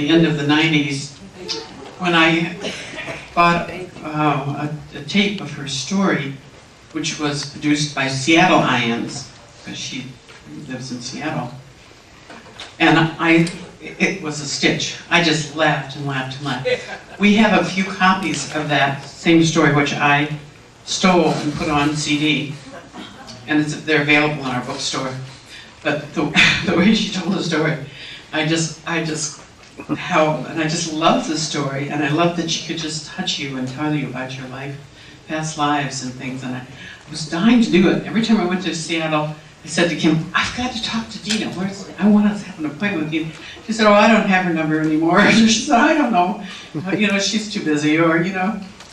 the end of the 90s when I bought a tape of her story, which was produced by Seattle Ions, because she lives in Seattle. And it was a stitch. I just laughed and laughed and laughed. We have a few copies of that same story, which I stole and put on CD, and they're available in our bookstore. But the way she told the story, I just love the story, and I love that she could just touch you and tell you about your life, past lives and things, and I was dying to do it. Every time I went to Seattle, I said to Kim, I've got to talk to Deana. I want to have an appointment with you. She said, oh, I don't have her number anymore. She said, I don't know. She's too busy, or,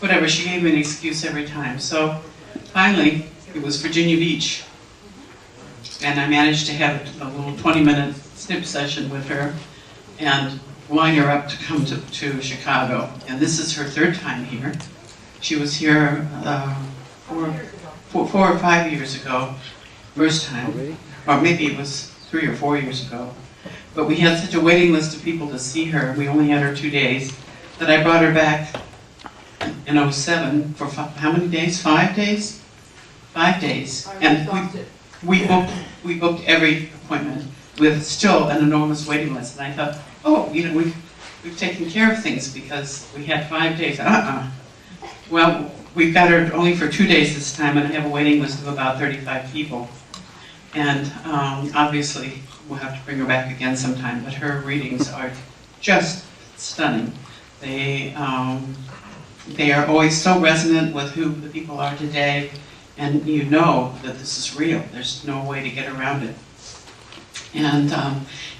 whatever. She gave me an excuse every time. So finally, it was Virginia Beach. And I managed to have a little 20-minute snip session with her and line her up to come to Chicago. And this is her third time here. She was here 4 or 5 years ago, first time, or maybe it was 3 or 4 years ago. But we had such a waiting list of people to see her, we only had her 2 days, that I brought her back in 07 for how many days? 5 days? 5 days. And we booked every appointment with still an enormous waiting list. And I thought, oh, we've taken care of things because we had 5 days. Well, we've got her only for 2 days this time, and I have a waiting list of about 35 people. And obviously, we'll have to bring her back again sometime, but her readings are just stunning. They are always so resonant with who the people are today, and you know that this is real. There's no way to get around it. And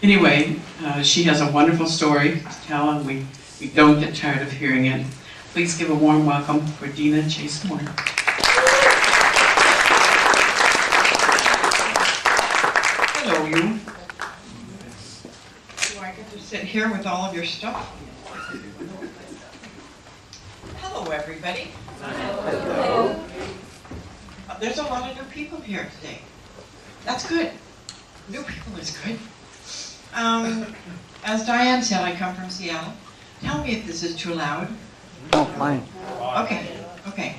anyway, she has a wonderful story to tell, and we don't get tired of hearing it. Please give a warm welcome for Deana Chase-Moore. Hello, you. Do I get to sit here with all of your stuff? Hello, everybody. Hello. There's a lot of new people here today. That's good. New people is good. As Diane said, I come from Seattle. Tell me if this is too loud. Oh, fine. Okay.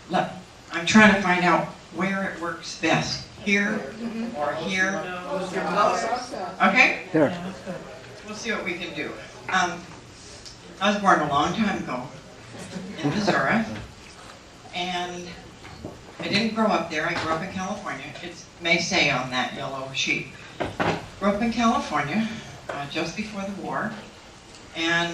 Look, I'm trying to find out where it works best. Here or here? Okay? There. We'll see what we can do. I was born a long time ago in Missouri, and I didn't grow up there. I grew up in California. It may say on that yellow sheet. Grew up in California just before the war, and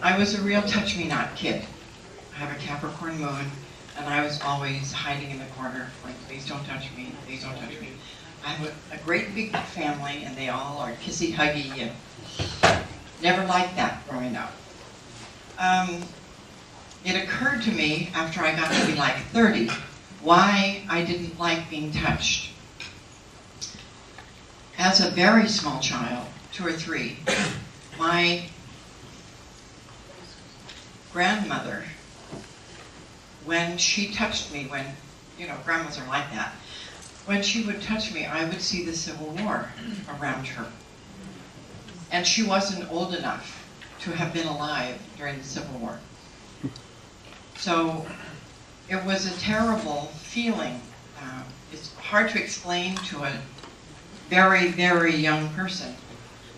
I was a real touch-me-not kid. I have a Capricorn moon, and I was always hiding in the corner, like, please don't touch me, please don't touch me. I have a great big family, and they all are kissy-huggy, and never liked that growing up. It occurred to me after I got to be like 30, why I didn't like being touched. As a very small child, 2 or 3, my grandmother, when she touched me, when, grandmas are like that, when she would touch me, I would see the Civil War around her. And she wasn't old enough to have been alive during the Civil War. So it was a terrible feeling. It's hard to explain to a very, very young person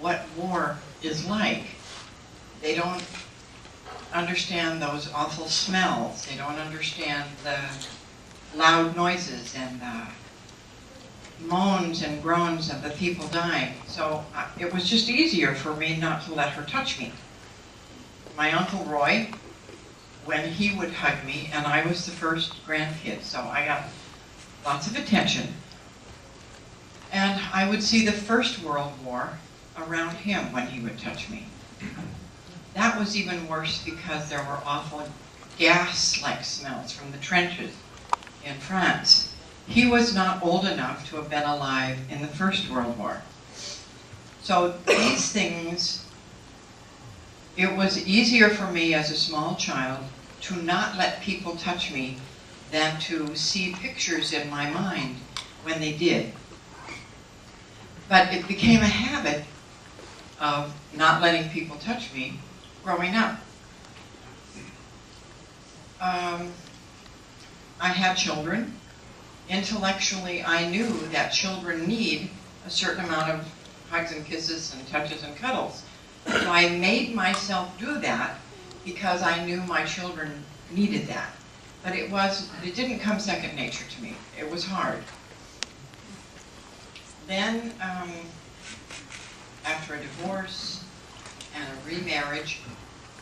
what war is like. They don't understand those awful smells. They don't understand the loud noises and the moans and groans of the people dying. So it was just easier for me not to let her touch me. My Uncle Roy, when he would hug me, and I was the first grandkid, so I got lots of attention. And I would see the First World War around him when he would touch me. That was even worse because there were awful gas-like smells from the trenches in France. He was not old enough to have been alive in the First World War. So these things, it was easier for me as a small child to not let people touch me than to see pictures in my mind when they did. But it became a habit of not letting people touch me growing up. I had children. Intellectually, I knew that children need a certain amount of hugs and kisses and touches and cuddles. So I made myself do that because I knew my children needed that. But it didn't come second nature to me. It was hard. Then, after a divorce and a remarriage,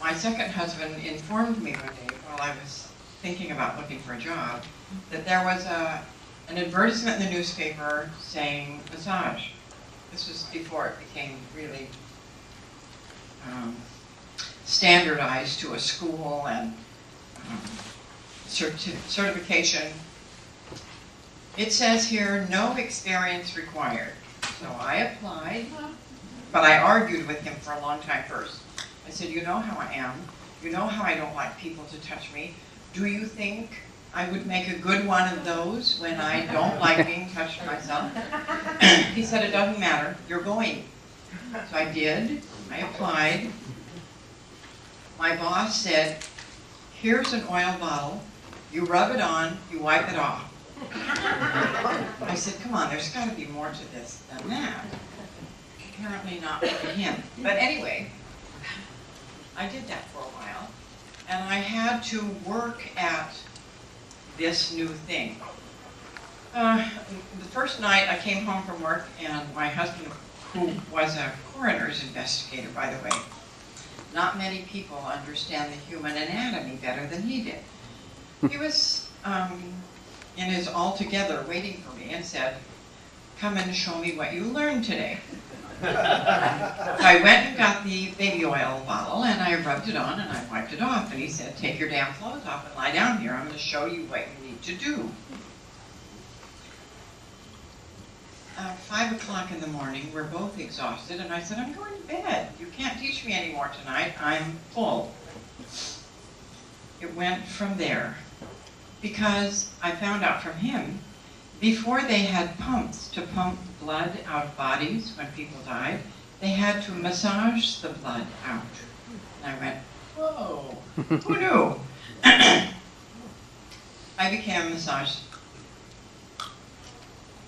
my second husband informed me one day while I was thinking about looking for a job that there was an advertisement in the newspaper saying massage. This was before it became really standardized to a school and certification. It says here, no experience required. So I applied, but I argued with him for a long time first. I said, you know how I am. You know how I don't like people to touch me. Do you think I would make a good one of those when I don't like being touched myself? He said, it doesn't matter. You're going. So I did. I applied. My boss said, here's an oil bottle. You rub it on, you wipe it off. I said, come on, there's got to be more to this than that. Apparently not for him. But anyway, I did that for a while, and I had to work at this new thing. The first night I came home from work, and my husband, who was a coroner's investigator, by the way, not many people understand the human anatomy better than he did. He was in his Altogether waiting for me and said, come and show me what you learned today. So I went and got the baby oil bottle and I rubbed it on and I wiped it off. And he said, take your damn clothes off and lie down here. I'm going to show you what you need to do. 5 o'clock in the morning, we're both exhausted, and I said, I'm going to bed. You can't teach me anymore tonight. I'm full. It went from there. Because I found out from him, before they had pumps to pump blood out of bodies when people died, they had to massage the blood out. And I went, whoa, who knew? I became a massage.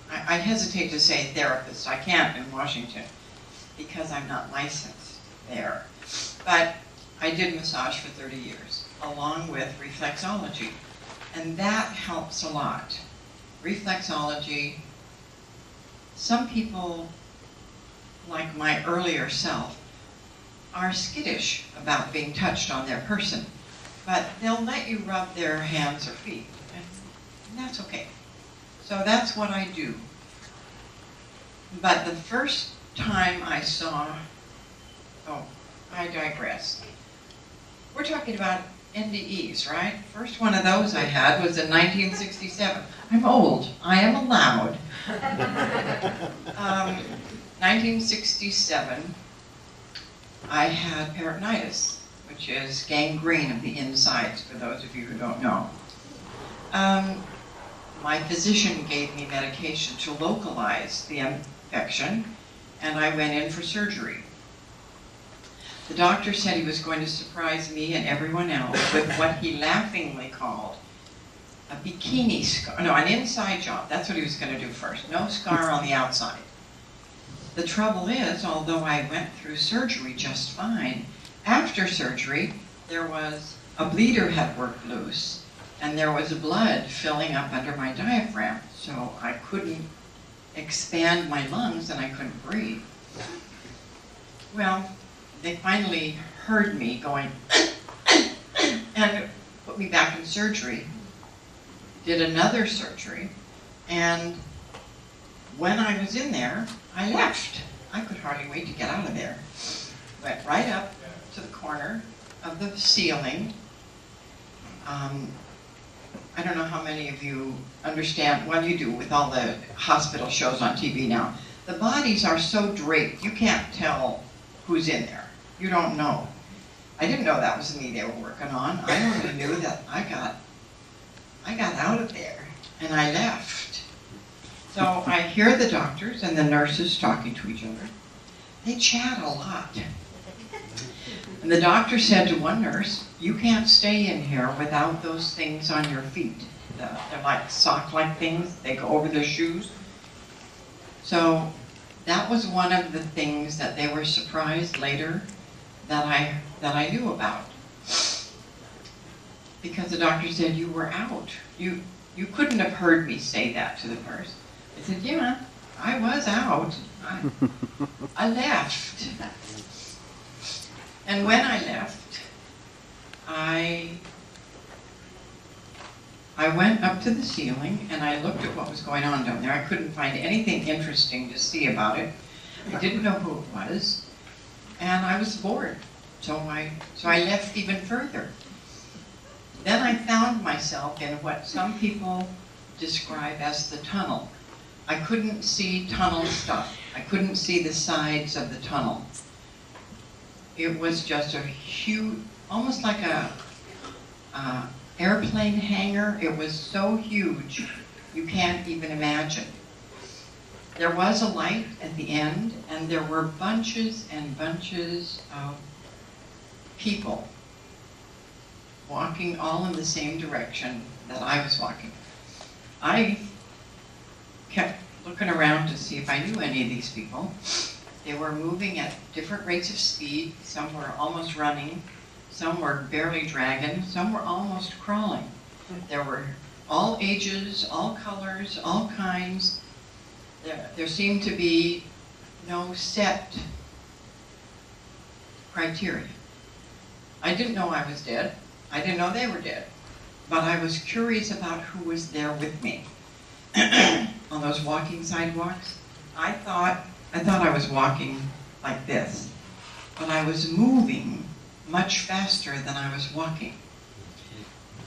I hesitate to say therapist. I can't in Washington because I'm not licensed there. But I did massage for 30 years, along with reflexology. And that helps a lot. Reflexology, some people, like my earlier self, are skittish about being touched on their person, but they'll let you rub their hands or feet, and that's okay. So that's what I do. But the first time I saw, I digress. We're talking about NDEs, right? First one of those I had was in 1967. I'm old. I am allowed. 1967, I had peritonitis, which is gangrene of the insides, for those of you who don't know. My physician gave me medication to localize the infection, and I went in for surgery. The doctor said he was going to surprise me and everyone else with what he laughingly called a bikini scar. No, an inside job. That's what he was going to do first. No scar on the outside. The trouble is, although I went through surgery just fine, after surgery, there was a bleeder had worked loose, and there was blood filling up under my diaphragm, so I couldn't expand my lungs and I couldn't breathe. Well, they finally heard me going and put me back in surgery, did another surgery, and when I was in there, I left. I could hardly wait to get out of there. Went right up to the corner of the ceiling. I don't know how many of you understand what you do with all the hospital shows on TV now. The bodies are so draped, you can't tell who's in there. You don't know. I didn't know that was me they were working on. I only knew that I got out of there and I left. So I hear the doctors and the nurses talking to each other. They chat a lot. And the doctor said to one nurse, "You can't stay in here without those things on your feet." They're like sock-like things. They go over their shoes. So that was one of the things that they were surprised later that I knew about. Because the doctor said, "You were out. You couldn't have heard me say that to the nurse." I said, "Yeah, I was out. I left." And when I left, I went up to the ceiling and I looked at what was going on down there. I couldn't find anything interesting to see about it. I didn't know who it was, and I was bored. So I left even further. Then I found myself in what some people describe as the tunnel. I couldn't see tunnel stuff. I couldn't see the sides of the tunnel. It was just a huge, almost like a airplane hangar. It was so huge, you can't even imagine. There was a light at the end, and there were bunches and bunches of people walking all in the same direction that I was walking. I kept looking around to see if I knew any of these people. They were moving at different rates of speed. Some were almost running, some were barely dragging, some were almost crawling. There were all ages, all colors, all kinds. There seemed to be no set criteria. I didn't know I was dead. I didn't know they were dead. But I was curious about who was there with me. On those walking sidewalks, I thought I was walking like this, but I was moving much faster than I was walking.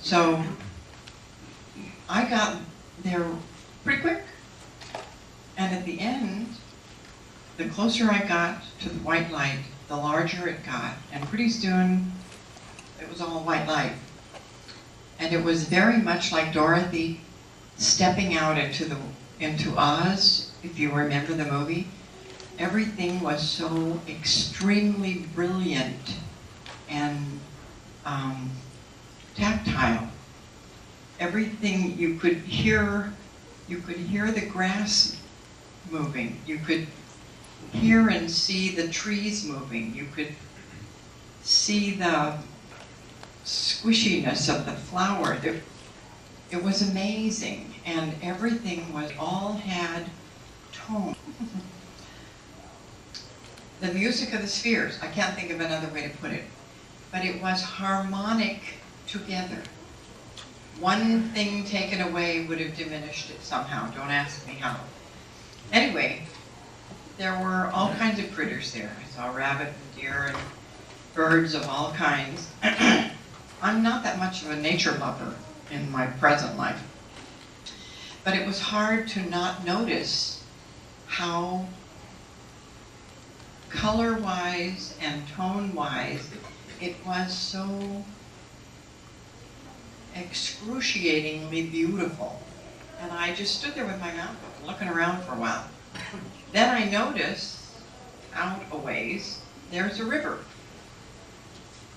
So I got there pretty quick, and at the end, the closer I got to the white light, the larger it got, and pretty soon it was all white light. And it was very much like Dorothy stepping out into Oz, if you remember the movie. Everything was so extremely brilliant and tactile. Everything you could hear the grass moving. You could hear and see the trees moving. You could see the squishiness of the flower. It was amazing, and everything all had tone. The music of the spheres, I can't think of another way to put it, but it was harmonic together. One thing taken away would have diminished it somehow. Don't ask me how. Anyway, there were all kinds of critters there. I saw rabbit and deer and birds of all kinds. I'm not that much of a nature lover in my present life, but it was hard to not notice how color-wise and tone-wise it was so excruciatingly beautiful. And I just stood there with my mouth open, looking around for a while. Then I noticed, out a ways, there's a river.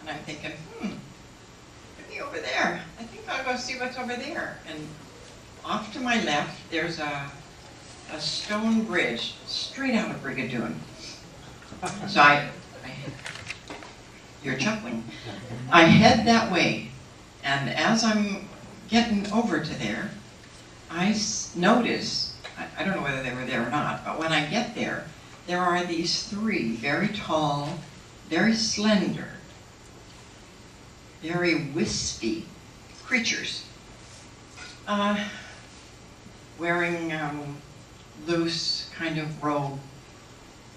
And I'm thinking, maybe over there. I think I'll go see what's over there. And off to my left, there's a stone bridge straight out of Brigadoon. So you're chuckling. I head that way, and as I'm getting over to there, I notice, I don't know whether they were there or not, but when I get there, there are these three very tall, very slender, very wispy creatures, wearing loose kind of robe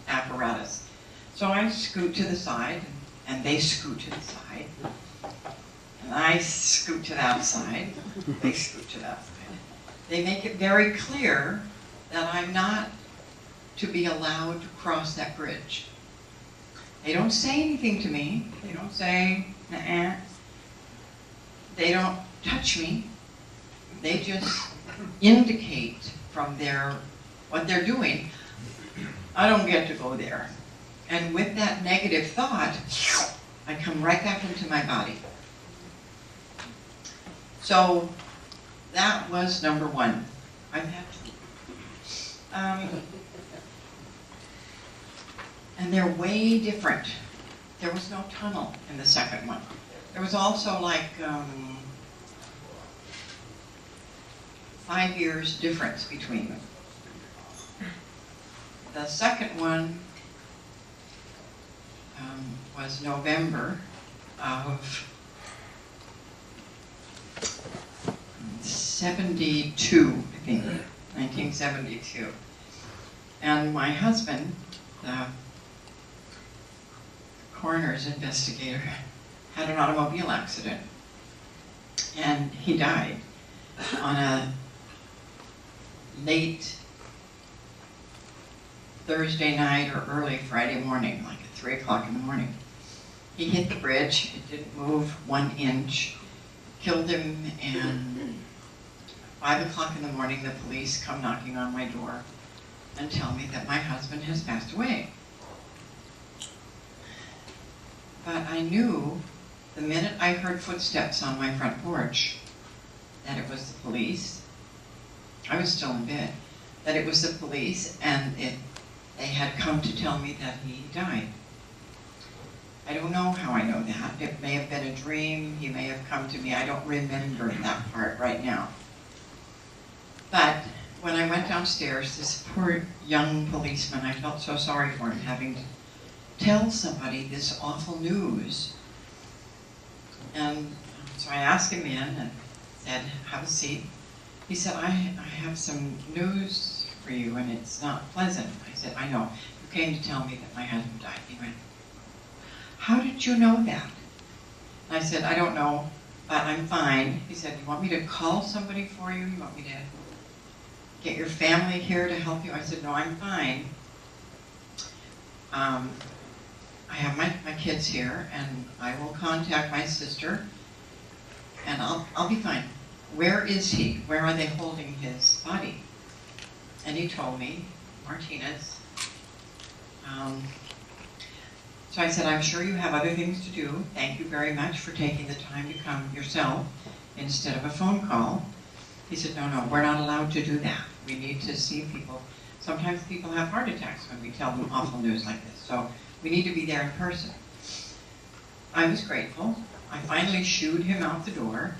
apparatus. So I scoot to the side, and they scoot to the side, and I scoot to that side, they scoot to that side. They make it very clear that I'm not to be allowed to cross that bridge. They don't say anything to me. They don't say, nah. They don't touch me. They just indicate from what they're doing, I don't get to go there. And with that negative thought, I come right back into my body. So that was number one. I've had two. And they're way different. There was no tunnel in the second one. There was also like 5 years difference between them. The second one was November of 72, I think, 1972. And my husband, the coroner's investigator, had an automobile accident. And he died on a late Thursday night or early Friday morning, like at 3 o'clock in the morning. He hit the bridge, it didn't move 1 inch, killed him, and 5 o'clock in the morning the police come knocking on my door and tell me that my husband has passed away. But I knew the minute I heard footsteps on my front porch that it was the police. I was still in bed. That it was the police, and they had come to tell me that he died. I don't know how I know that. It may have been a dream. He may have come to me. I don't remember that part right now. But when I went downstairs, this poor young policeman, I felt so sorry for him having to tell somebody this awful news. And so I asked him in and said, have a seat. He said, I have some news for you, and it's not pleasant. I said, I know. You came to tell me that my husband died. He went, how did you know that? And I said, I don't know, but I'm fine. He said, you want me to call somebody for you? You want me to get your family here to help you? I said, no, I'm fine. I have my kids here, and I will contact my sister, and I'll be fine. Where is he? Where are they holding his body? And he told me, Martinez. So I said, I'm sure you have other things to do. Thank you very much for taking the time to come yourself instead of a phone call. He said, no, we're not allowed to do that. We need to see people. Sometimes people have heart attacks when we tell them awful news like this. So we need to be there in person. I was grateful. I finally shooed him out the door.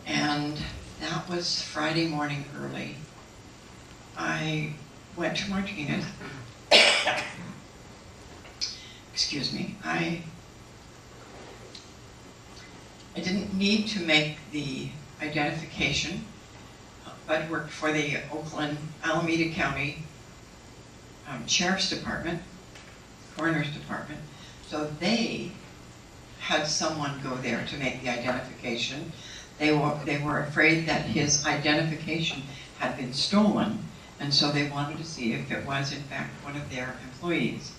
And that was Friday morning early. I went to Martinez. Excuse me. I didn't need to make the identification, but worked for the Oakland, Alameda County Sheriff's Department, Coroner's Department. So they had someone go there to make the identification. They were afraid that his identification had been stolen, and so they wanted to see if it was in fact one of their employees.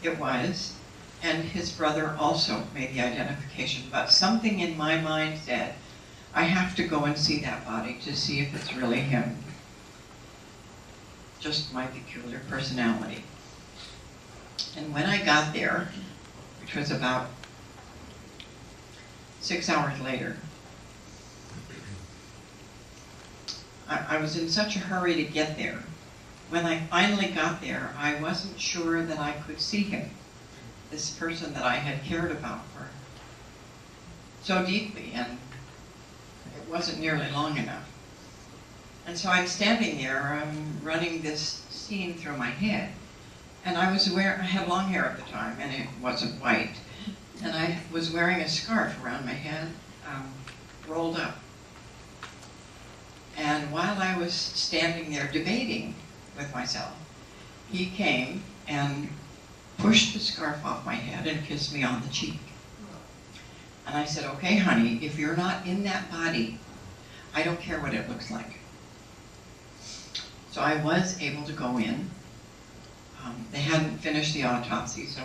It was, and his brother also made the identification, but something in my mind said, I have to go and see that body to see if it's really him. Just my peculiar personality. And when I got there, which was about 6 hours later, I was in such a hurry to get there. When I finally got there, I wasn't sure that I could see him, this person that I had cared about for so deeply, and it wasn't nearly long enough. And so I'm standing there, running this scene through my head, and I had long hair at the time, and it wasn't white, and I was wearing a scarf around my head, rolled up. And while I was standing there debating with myself, he came and pushed the scarf off my head and kissed me on the cheek. And I said, okay, honey, if you're not in that body, I don't care what it looks like. So I was able to go in. They hadn't finished the autopsy, so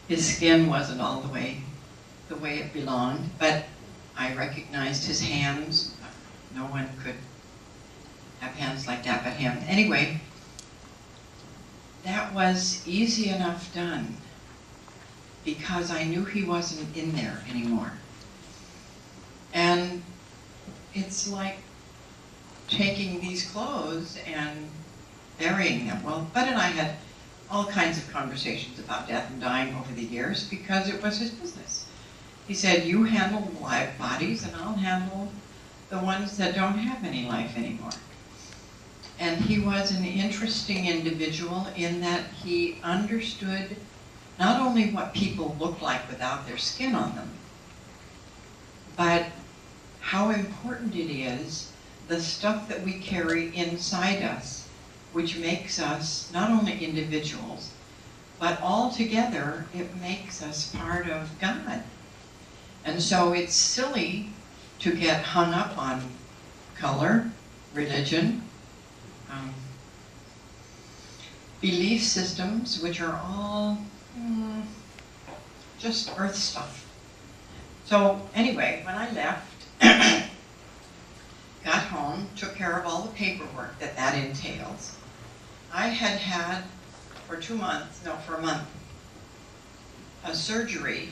his skin wasn't all the way it belonged, but I recognized his hands, No one could have hands like that but him. Anyway, that was easy enough done because I knew he wasn't in there anymore. And it's like taking these clothes and burying them. Well, Bud and I had all kinds of conversations about death and dying over the years because it was his business. He said, you handle live bodies and I'll handle the ones that don't have any life anymore. And he was an interesting individual in that he understood not only what people look like without their skin on them, but how important it is, the stuff that we carry inside us, which makes us not only individuals, but all together it makes us part of God. And so it's silly to get hung up on color, religion, belief systems, which are all just earth stuff. So anyway, when I left, got home, took care of all the paperwork that entails. I had had for a month, a surgery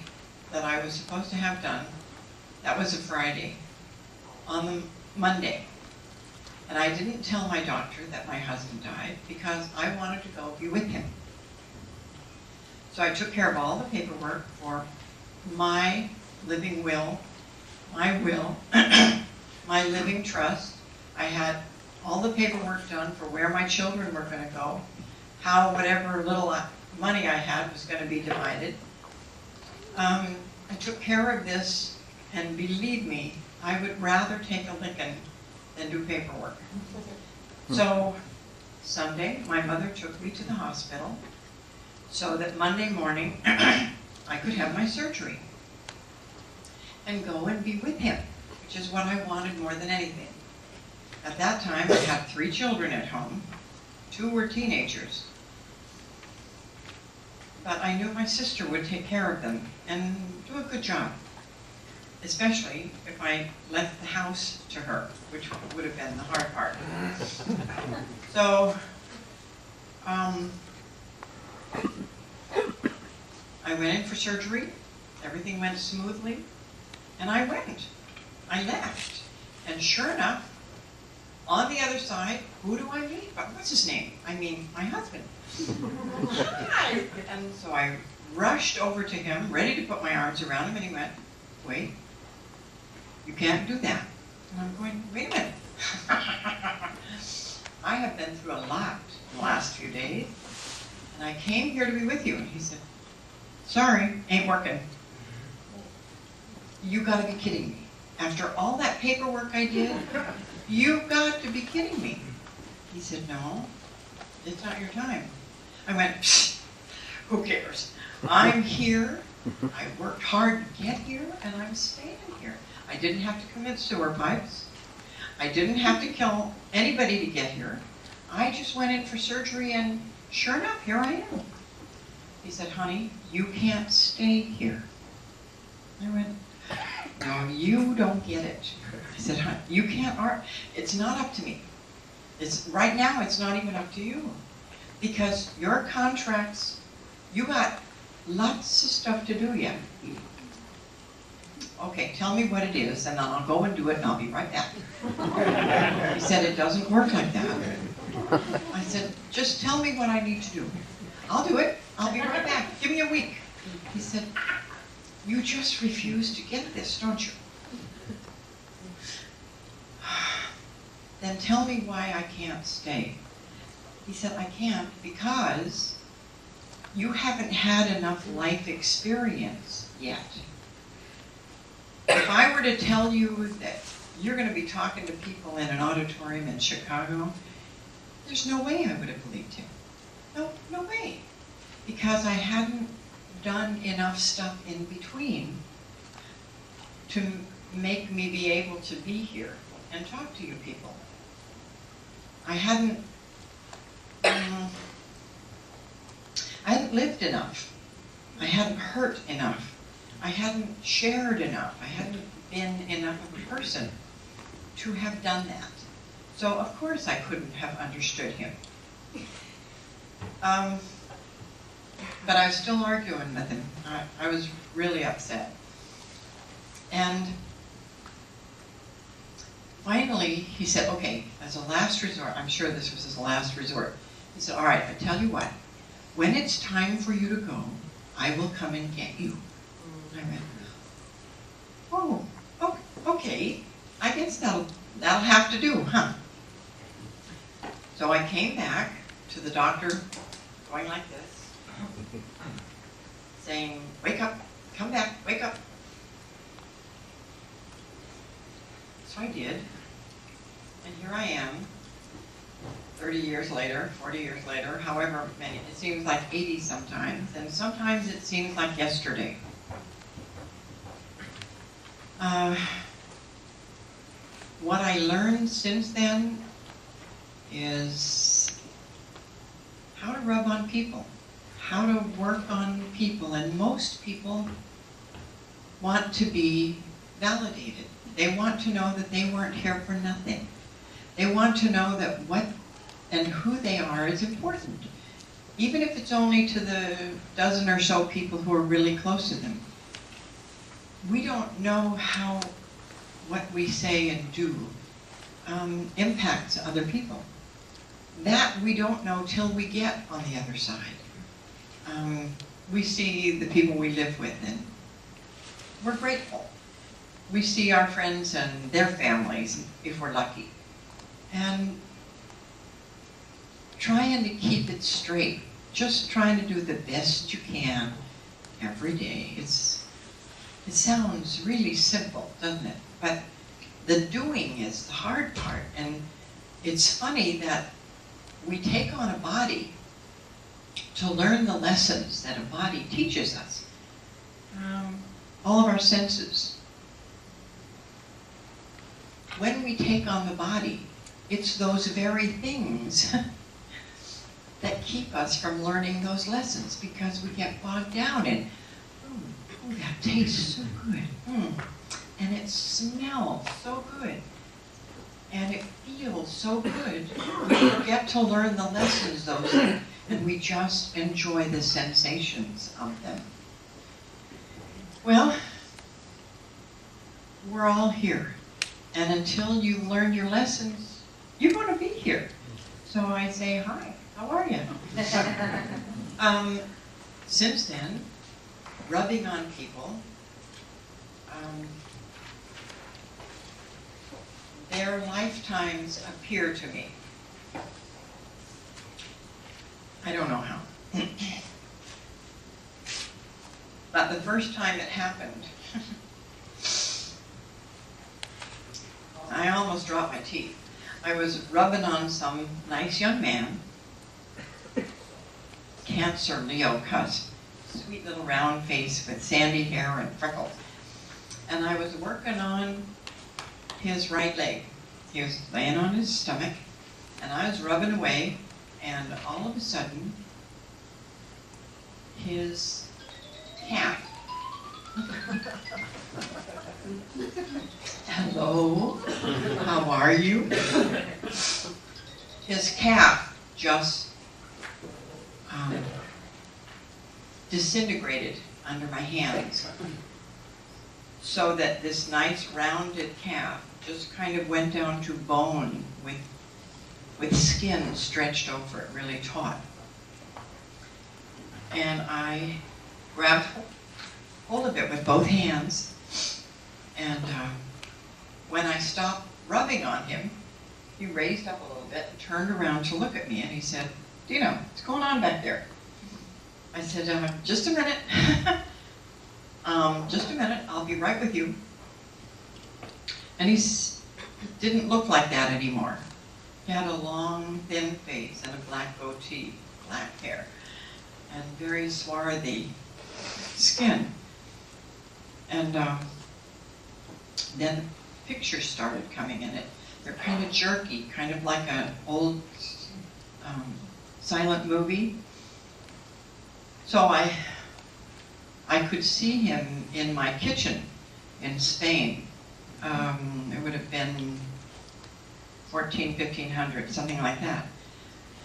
that I was supposed to have done. That was a Friday, on the Monday. And I didn't tell my doctor that my husband died because I wanted to go be with him. So I took care of all the paperwork for my living will, my living trust. I had all the paperwork done for where my children were going to go, how whatever little money I had was going to be divided. I took care of this, and believe me, I would rather take a licking than do paperwork. So Sunday, my mother took me to the hospital so that Monday morning I could have my surgery and go and be with him, which is what I wanted more than anything. At that time, I had 3 children at home. 2 were teenagers. But I knew my sister would take care of them and do a good job, especially if I left the house to her, which would have been the hard part. So, I went in for surgery. Everything went smoothly. And I went. I left. And sure enough, on the other side, who do I meet? What's his name? I mean, my husband. And so I rushed over to him, ready to put my arms around him, and he went, wait, you can't do that. And I'm going, wait a minute. I have been through a lot in the last few days, and I came here to be with you. And he said, sorry, ain't working. You gotta be kidding me. After all that paperwork I did, you've got to be kidding me. He said, no, it's not your time. I went, psst, who cares? I'm here. I worked hard to get here, and I'm staying here. I didn't have to commit sewer pipes. I didn't have to kill anybody to get here. I just went in for surgery, and sure enough, here I am. He said, honey, you can't stay here. I went, no, you don't get it. I said, honey, you can't, it's not up to me. Right now, it's not even up to you. Because your contracts, you got lots of stuff to do yet. Okay, tell me what it is, and then I'll go and do it, and I'll be right back. He said, it doesn't work like that. I said, just tell me what I need to do. I'll do it. I'll be right back. Give me a week. He said, you just refuse to get this, don't you? Then tell me why I can't stay. He said, I can't because you haven't had enough life experience yet. If I were to tell you that you're going to be talking to people in an auditorium in Chicago, there's no way I would have believed him. No way. Because I hadn't done enough stuff in between to make me be able to be here and talk to you people. I hadn't lived enough. I hadn't hurt enough. I hadn't shared enough. I hadn't been enough of a person. to have done that. So of course I couldn't have understood him. But I was still arguing with him. I was really upset. And finally, he said, okay, as a last resort, I'm sure this was his last resort. He said, all right, I tell you what, when it's time for you to go, I will come and get you. I went, oh, okay, I guess that'll have to do, huh? So I came back to the doctor, going like this, saying, wake up, come back, wake up. So I did, and here I am, 30 years later, 40 years later, however many, it seems like 80 sometimes, and sometimes it seems like yesterday. What I learned since then is how to rub on people, how to work on people, and most people want to be validated. They want to know that they weren't here for nothing. They want to know that what and who they are is important, even if it's only to the dozen or so people who are really close to them. We don't know how what we say and do impacts other people. That we don't know till we get on the other side. We see the people we live with and we're grateful. We see our friends and their families, if we're lucky. And trying to keep it straight, just trying to do the best you can every day. It sounds really simple, doesn't it? But the doing is the hard part. And it's funny that we take on a body to learn the lessons that a body teaches us. All of our senses. When we take on the body, it's those very things that keep us from learning those lessons, because we get bogged down in, oh, that tastes so good, and it smells so good, and it feels so good. We forget to learn the lessons, and we just enjoy the sensations of them. Well, we're all here, and until you learn your lessons, you're going to be here. So I say, hi, how are you? Since then, rubbing on people, their lifetimes appear to me. I don't know how. But the first time it happened, I almost dropped my teeth. I was rubbing on some nice young man, Cancer Leo cusp, sweet little round face with sandy hair and freckles. And I was working on his right leg. He was laying on his stomach, and I was rubbing away, and all of a sudden, his calf. Hello, how are you? His calf just disintegrated under my hands, so that this nice rounded calf just kind of went down to bone with skin stretched over it, really taut. And I grabbed hold of it with both hands, and when I stopped rubbing on him, he raised up a little bit and turned around to look at me, and he said, Deana, what's going on back there? I said, just a minute. Just a minute, I'll be right with you. And he didn't look like that anymore. He had a long, thin face and a black goatee, black hair, and very swarthy skin. And then the pictures started coming in it. They're kind of jerky, kind of like an old silent movie. So I could see him in my kitchen in Spain. It would have been 1500, something like that.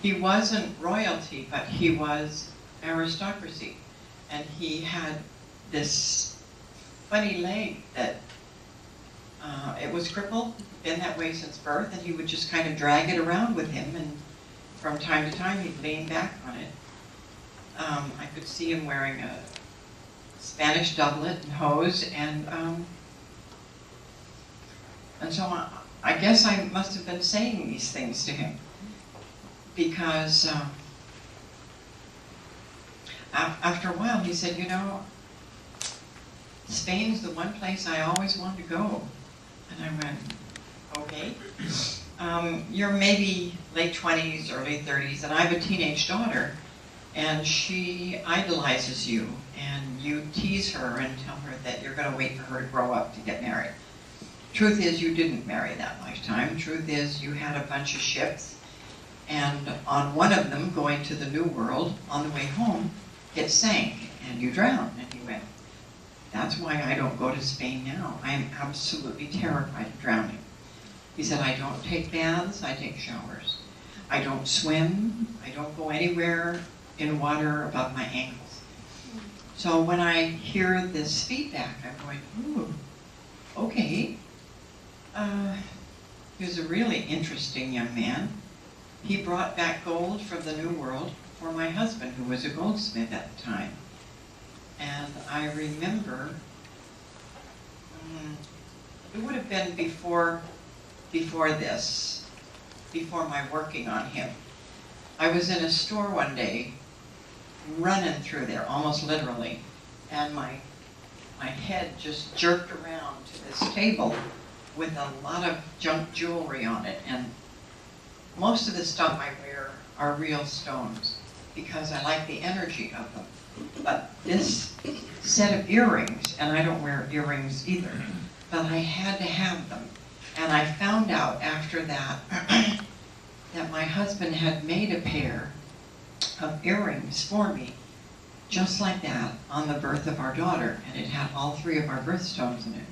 He wasn't royalty, but he was aristocracy. And he had this funny leg that it was crippled, been that way since birth, and he would just kind of drag it around with him, and from time to time he'd lean back on it. I could see him wearing a Spanish doublet and hose, and so I guess I must have been saying these things to him, because after a while he said, you know, Spain's the one place I always wanted to go. And I went, okay. You're maybe late 20s, early 30s, and I have a teenage daughter, and she idolizes you, and you tease her and tell her that you're going to wait for her to grow up to get married. Truth is, you didn't marry that lifetime. Truth is, you had a bunch of ships, and on one of them, going to the New World, on the way home, it sank, and you drowned. And he went, that's why I don't go to Spain now. I am absolutely terrified of drowning. He said, I don't take baths, I take showers. I don't swim, I don't go anywhere in water above my ankles. So when I hear this feedback, I'm going, ooh, okay. He was a really interesting young man. He brought back gold from the New World for my husband, who was a goldsmith at the time. And I remember, it would have been before this, before my working on him. I was in a store one day, running through there, almost literally, and my head just jerked around to this table with a lot of junk jewelry on it, and most of the stuff I wear are real stones because I like the energy of them. But this set of earrings, and I don't wear earrings either, but I had to have them. And I found out after that that my husband had made a pair of earrings for me, just like that, on the birth of our daughter, and it had all 3 of our birthstones in it.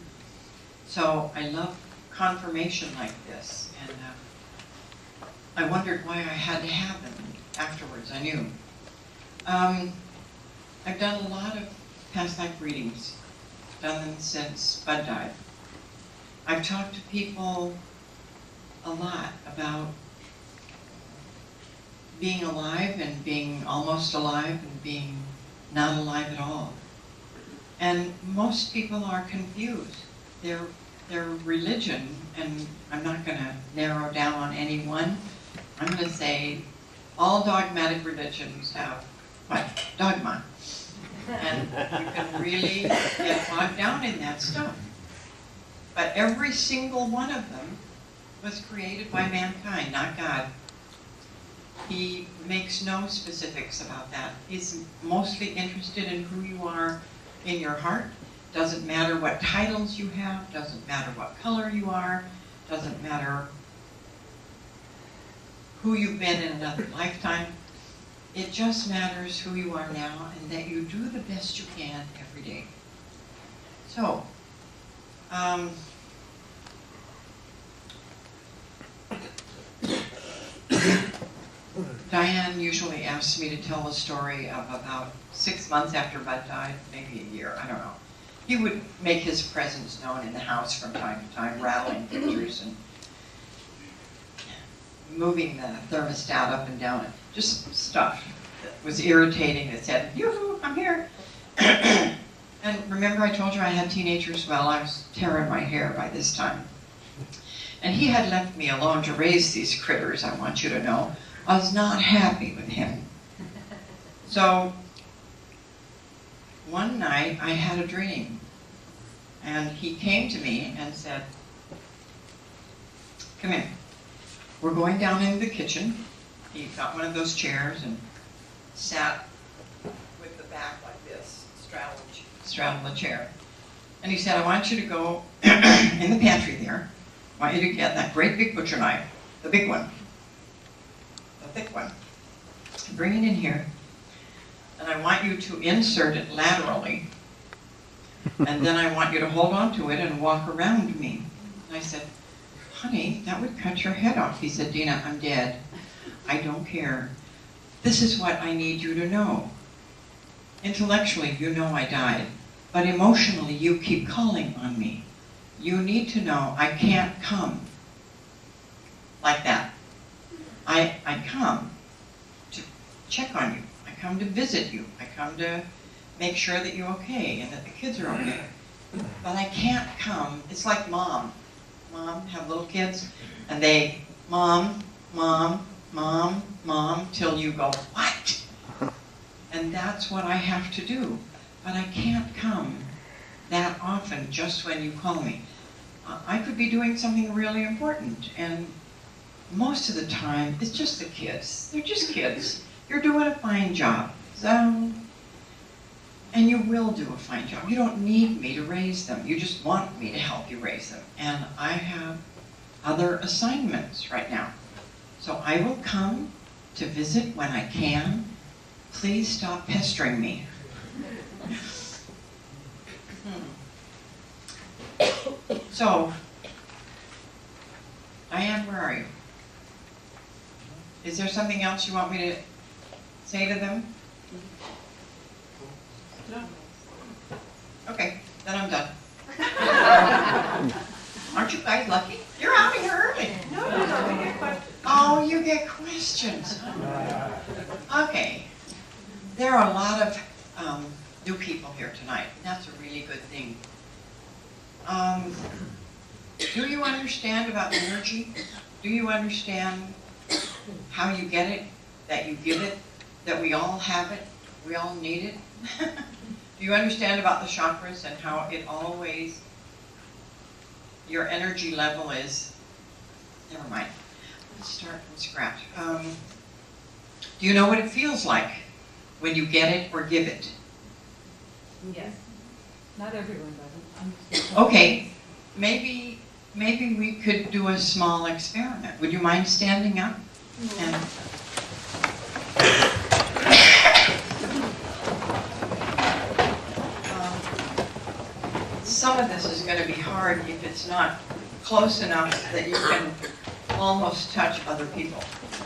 So I love confirmation like this, and I wondered why I had to have them. Afterwards, I knew. I've done a lot of past life readings, done them since Bud died. I've talked to people a lot about being alive and being almost alive and being not alive at all. And most people are confused. Their religion, and I'm not going to narrow down on any one, I'm going to say all dogmatic religions have what? Dogma. And you can really get bogged down in that stuff. But every single one of them was created by mankind, not God. He makes no specifics about that. He's mostly interested in who you are in your heart. Doesn't matter what titles you have, doesn't matter what color you are, doesn't matter who you've been in another lifetime. It just matters who you are now and that you do the best you can every day. So, Diane usually asks me to tell a story of about 6 months after Bud died, maybe a year, I don't know. He would make his presence known in the house from time to time, rattling pictures and moving the thermostat up and down, just stuff that was irritating that said, yoo-hoo, I'm here. And remember I told you I had teenagers? Well, I was tearing my hair by this time. And he had left me alone to raise these critters, I want you to know. I was not happy with him. So, one night I had a dream, and he came to me and said, come in. We're going down into the kitchen. He got one of those chairs and sat with the back like this, straddled the chair. And he said, I want you to go in the pantry there. I want you to get that great big butcher knife, the big one, the thick one. Bring it in here. And I want you to insert it laterally. And then I want you to hold on to it and walk around me. And I said, honey, that would cut your head off. He said, Deana, I'm dead. I don't care. This is what I need you to know. Intellectually, you know I died, but emotionally, you keep calling on me. You need to know I can't come like that. I come to check on you. I come to visit you. I come to make sure that you're okay and that the kids are okay. But I can't come. It's like mom. Mom have little kids, and they, mom, mom, mom, mom, till you go, what? And that's what I have to do. But I can't come that often just when you call me. I could be doing something really important, and most of the time, it's just the kids. They're just kids. You're doing a fine job. So, and you will do a fine job. You don't need me to raise them. You just want me to help you raise them. And I have other assignments right now. So I will come to visit when I can. Please stop pestering me. So, Diane, where are you? Is there something else you want me to say to them? No. Okay, then I'm done. Aren't you guys lucky? You're out of here early. No, we get questions. Oh, you get questions. Okay. There are a lot of new people here tonight. That's a really good thing. Do you understand about energy? Do you understand how you get it, that you give it, that we all have it, we all need it? Do you understand about the chakras and how it always, your energy level is, never mind, let's start from scratch. Do you know what it feels like when you get it or give it? Yes. Not everyone does. Okay, maybe we could do a small experiment. Would you mind standing up? And some of this is going to be hard if it's not close enough that you can almost touch other people.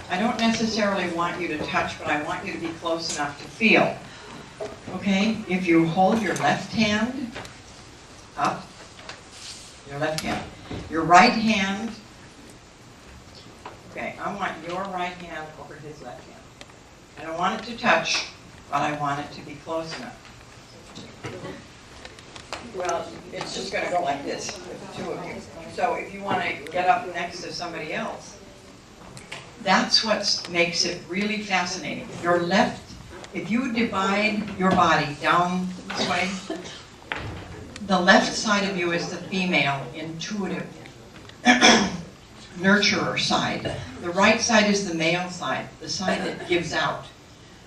I don't necessarily want you to touch, but I want you to be close enough to feel. Okay, if you hold your left hand up, your left hand, your right hand, okay, I want your right hand over his left hand. I don't want it to touch, but I want it to be close enough. Well, it's just going to go like this with the two of you. So if you want to get up next to somebody else, that's what makes it really fascinating. Your left, if you divide your body down this way, the left side of you is the female, intuitive, nurturer side. The right side is the male side, the side that gives out.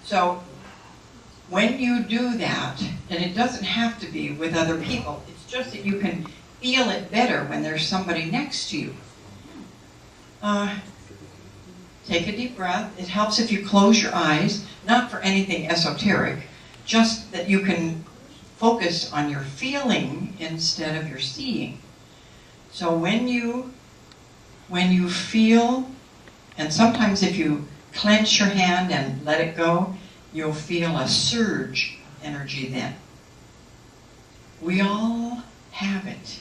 So when you do that, and it doesn't have to be with other people, it's just that you can feel it better when there's somebody next to you. Take a deep breath. It helps if you close your eyes, not for anything esoteric, just that you can focus on your feeling instead of your seeing. So when you feel, and sometimes if you clench your hand and let it go, you'll feel a surge energy then. We all have it.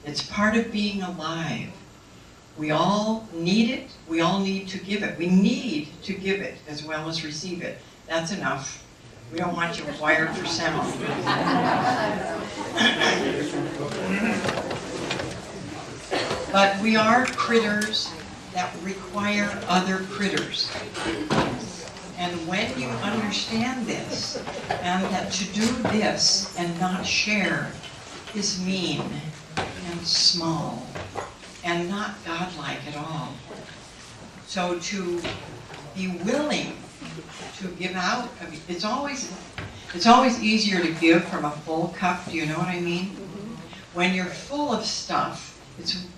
It's part of being alive. We all need it. We all need to give it. We need to give it as well as receive it. That's enough. We don't want you wired for sound. But we are critters that require other critters. And when you understand this, and that to do this and not share is mean and small and not godlike at all. So to be willing to give out, I mean, it's always easier to give from a full cup. Do you know what I mean? When you're full of stuff,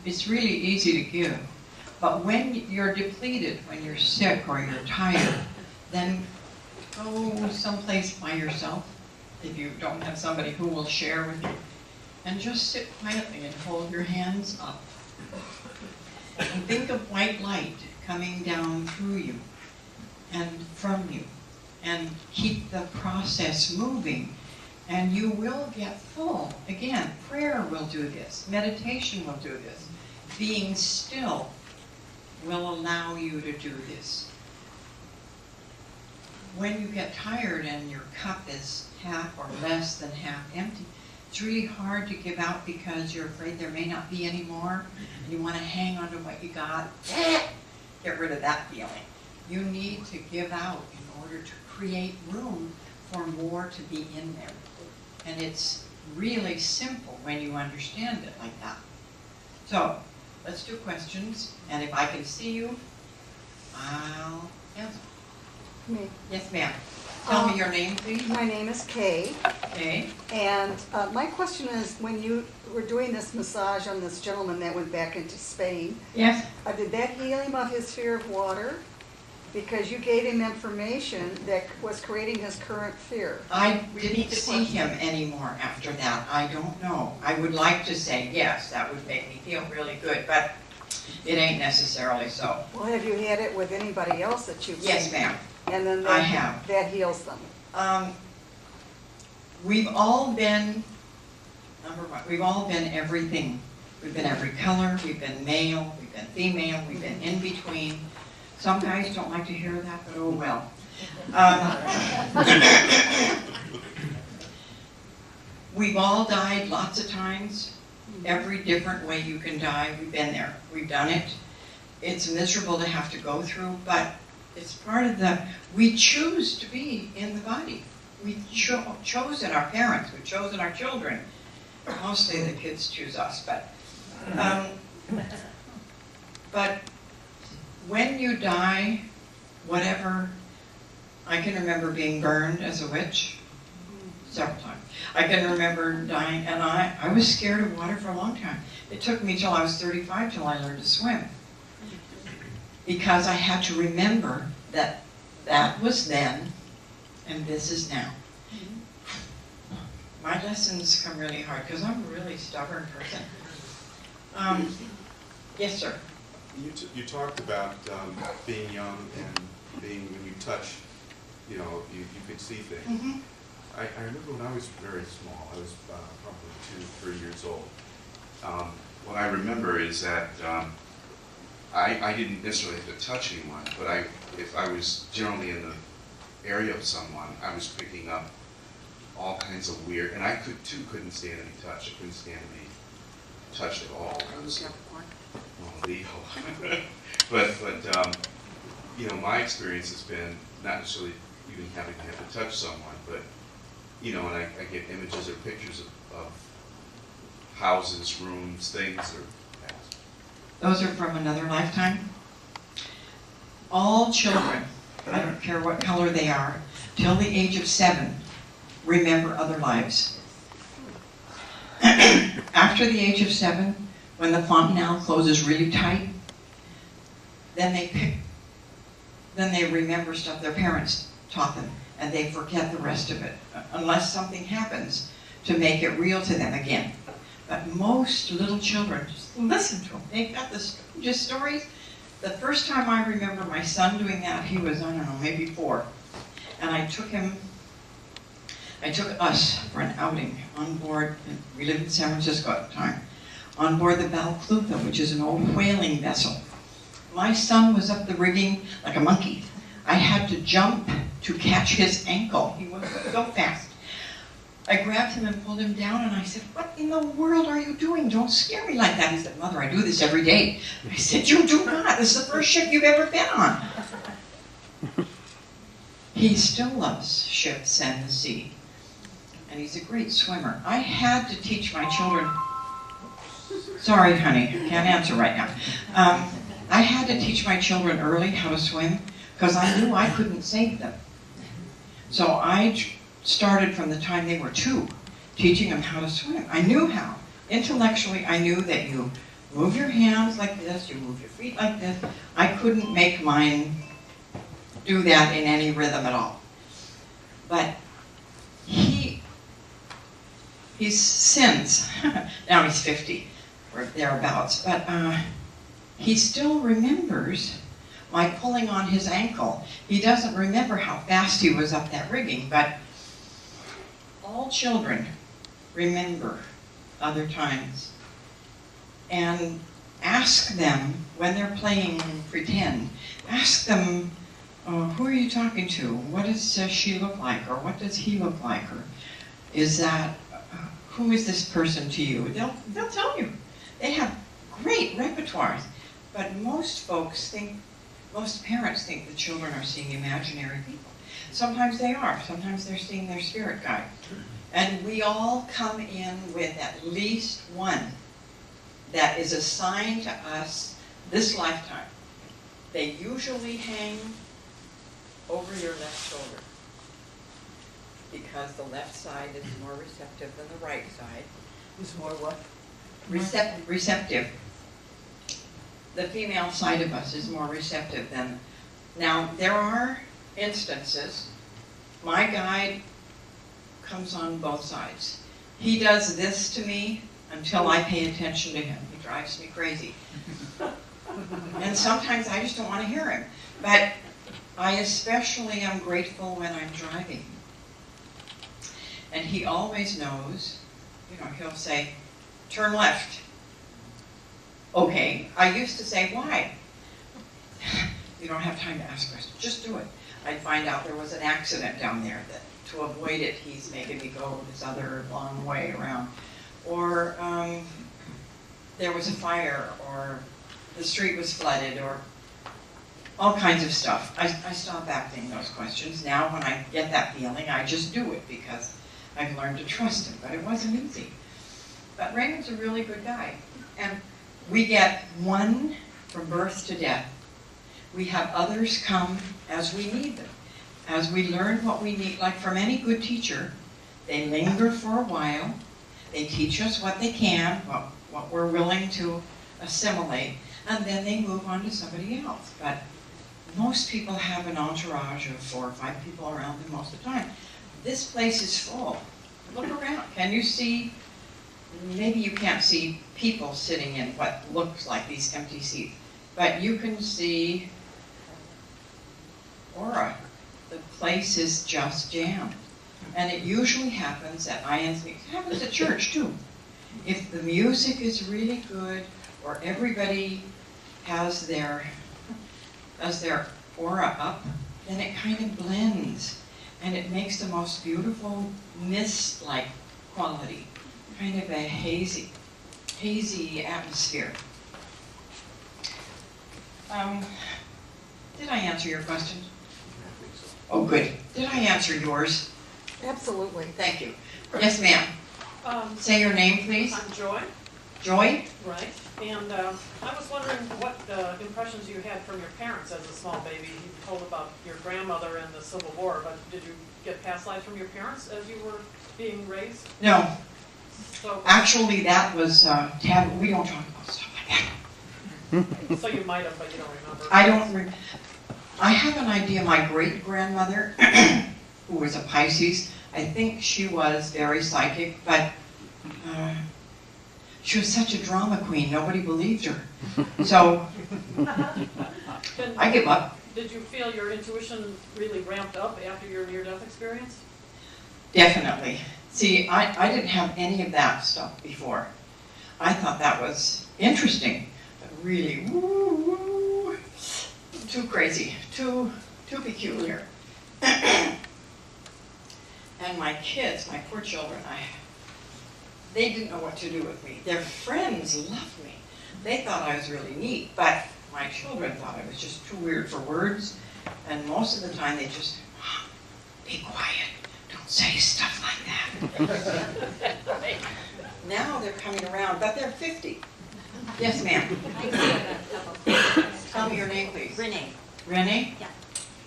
it's really easy to give. But when you're depleted, when you're sick or you're tired, then go someplace by yourself if you don't have somebody who will share with you. And just sit quietly and hold your hands up. think of white light coming down through you and from you, and keep the process moving, and you will get full. Again, prayer will do this, meditation will do this, being still will allow you to do this. When you get tired and your cup is half or less than half empty, it's really hard to give out because you're afraid there may not be any more, and you want to hang on to what you got. Get rid of that feeling. You need to give out in order to create room for more to be in there. And it's really simple when you understand it like that. So, let's do questions, and if I can see you, I'll answer. Me. Yes, ma'am. Tell me your name, please. My name is Kay, Okay. and my question is, when you were doing this massage on this gentleman that went back into Spain, Yes. did that heal him of his fear of water? Because you gave him information that was creating his current fear. I Repeat didn't the see question. him anymore after that. I don't know. I would like to say yes, that would make me feel really good, but it ain't necessarily so. Well, have you had it with anybody else that you've seen? Yes, ma'am. And then I have. that heals them? We've all been, number one, we've all been everything. We've been every color, we've been male, we've been female, we've been in between. Some guys don't like to hear that, but oh well. We've all died lots of times. Every different way you can die, we've been there. We've done it. It's miserable to have to go through, but it's part of we choose to be in the body. We've chosen our parents, we've chosen our children. Mostly the kids choose us, but when you die, whatever, I can remember being burned as a witch several times. I can remember dying, and I was scared of water for a long time. It took me till I was 35 till I learned to swim. Because I had to remember that that was then, and this is now. My lessons come really hard, because I'm a really stubborn person. Yes, sir. You talked about being young and being, when you touch, you could see things. Mm-hmm. I remember when I was very small, I was probably 2, 3 years old. What I remember is that I didn't necessarily have to touch anyone, but if I was generally in the area of someone, I was picking up all kinds of weird, and I couldn't stand any touch. I couldn't stand to be touched at all. I was Leo. but my experience has been not necessarily even having to have to touch someone, but and I get images or pictures of houses, rooms, things, or Those are from another lifetime. All children, I don't care what color they are, till the age of 7, remember other lives. After the age of 7, when the fontanelle closes really tight, then they remember stuff their parents taught them, and they forget the rest of it, unless something happens to make it real to them again. But most little children, just listen to them. They've got the strangest stories. The first time I remember my son doing that, he was, I don't know, maybe 4. And I took us for an outing on board, we lived in San Francisco at the time, on board the Balclutha, which is an old whaling vessel. My son was up the rigging like a monkey. I had to jump to catch his ankle. He was so fast. I grabbed him and pulled him down, and I said, "What in the world are you doing? Don't scare me like that." He said, "Mother, I do this every day." I said, "You do not. This is the first ship you've ever been on." He still loves ships and the sea, and he's a great swimmer. I had to teach my children. Sorry, honey, can't answer right now. I had to teach my children early how to swim because I knew I couldn't save them. So I started from the time they were 2, teaching them how to swim. I knew how. Intellectually, I knew that you move your hands like this, you move your feet like this. I couldn't make mine do that in any rhythm at all. But he's since, now he's 50, or thereabouts, but he still remembers my pulling on his ankle. He doesn't remember how fast he was up that rigging, but all children remember other times. And ask them, when they're playing pretend, ask them, who are you talking to? What does she look like? Or what does he look like? Or is that, who is this person to you? They'll tell you. They have great repertoires. But most parents think the children are seeing imaginary people. Sometimes they are. Sometimes they're seeing their spirit guide. And we all come in with at least one that is assigned to us this lifetime. They usually hang over your left shoulder because the left side is more receptive than the right side. Is more what? Receptive. The female side of us is more receptive than. Now, there are instances, my guide comes on both sides. He does this to me until I pay attention to him. He drives me crazy. And sometimes I just don't want to hear him. But I especially am grateful when I'm driving. And he always knows, he'll say, turn left. Okay, I used to say, why? You don't have time to ask questions, just do it. I'd find out there was an accident down there that to avoid it, he's making me go this other long way around. Or there was a fire, or the street was flooded, or all kinds of stuff. I stop asking those questions. Now when I get that feeling, I just do it because I've learned to trust him, but it wasn't easy. But Raymond's a really good guy. And we get one from birth to death. We have others come as we need them. As we learn what we need, like from any good teacher, they linger for a while. They teach us what they can, what we're willing to assimilate, and then they move on to somebody else. But most people have an entourage of 4 or 5 people around them most of the time. This place is full. Look around. Can you see? Maybe you can't see people sitting in what looks like these empty seats, but you can see aura. The place is just jammed. And it usually happens at INC. It happens at church too. If the music is really good, or everybody has their aura up, then it kind of blends. And it makes the most beautiful mist-like quality. Kind of a hazy atmosphere. Did I answer your question? Oh, good. Did I answer yours? Absolutely. Thank you. Yes, ma'am. Say your name, please. I'm Joy, Joy? right, and I was wondering what impressions you had from your parents as a small baby. You told about your grandmother and the Civil War, but did you get past lives from your parents as you were being raised? No. So, Actually, that was taboo. We don't talk about stuff like that. so you might have, but you don't remember. I have an idea. My great-grandmother, who was a Pisces, I think she was very psychic, but she was such a drama queen. Nobody believed her. So I give up. Did you feel your intuition really ramped up after your near-death experience? Definitely. See, I didn't have any of that stuff before. I thought that was interesting, but really, woo, too crazy, too peculiar. And my kids, my poor children, they didn't know what to do with me. Their friends loved me. They thought I was really neat, but my children thought I was just too weird for words. And most of the time they just, be quiet, don't say stuff like that. Now they're coming around, but they're 50. Yes, ma'am. I do have a couple questions. Tell me your name, please. Renee, Renee?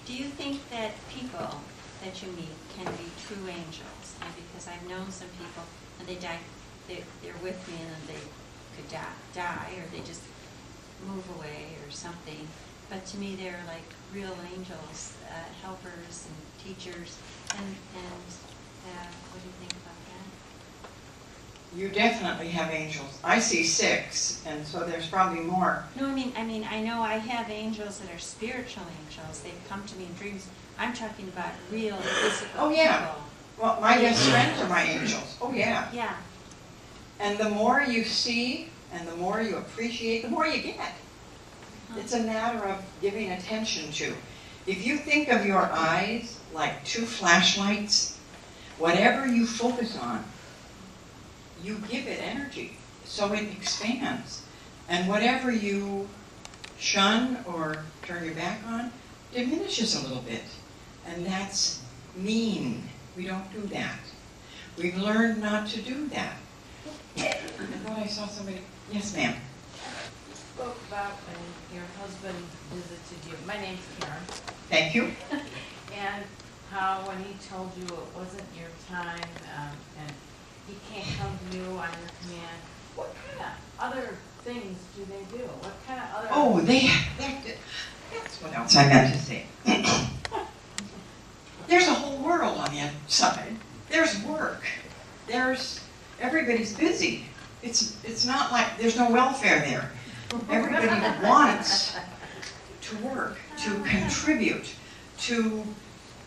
do you think that people that you meet can be true angels? Because I've known some people, and they die, they're with me, and then they could die, or they just move away or something. But to me, they're like real angels, helpers and teachers. And what do you think about that? You definitely have angels. I see 6, and so there's probably more. No, I mean, I know I have angels that are spiritual angels. They've come to me in dreams. I'm talking about real physical Oh, yeah. people. Well, my best friends are my angels. Oh, yeah. Yeah. And the more you see and the more you appreciate, the more you get. It's a matter of giving attention to. If you think of your eyes like 2 flashlights, whatever you focus on, you give it energy, so it expands. And whatever you shun or turn your back on diminishes a little bit. And that's mean. We don't do that. We've learned not to do that. I thought I saw somebody. Yes, ma'am. You spoke about when your husband visited you. My name's Karen. Thank you. And how when he told you it wasn't your time, and he can't come to you on your command, what kind of other things do they do? What kind of other... Oh, that's what else I meant to say. There's a whole world on the other side. There's work. Everybody's busy. It's not like there's no welfare there. Everybody wants to work, to contribute, to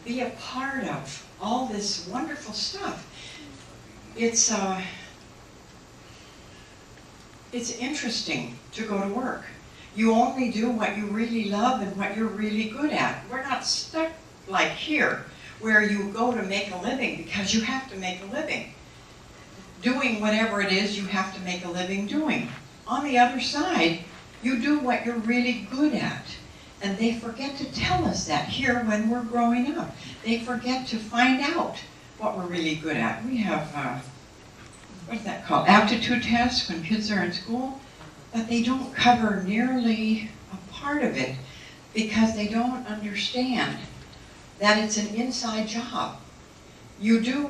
be a part of all this wonderful stuff. It's interesting to go to work. You only do what you really love and what you're really good at. We're not stuck like here, where you go to make a living because you have to make a living. Doing whatever it is you have to make a living doing. On the other side, you do what you're really good at. And they forget to tell us that here when we're growing up. They forget to find out what we're really good at. We have, what's that called? Aptitude tests when kids are in school, but they don't cover nearly a part of it because they don't understand that it's an inside job. You do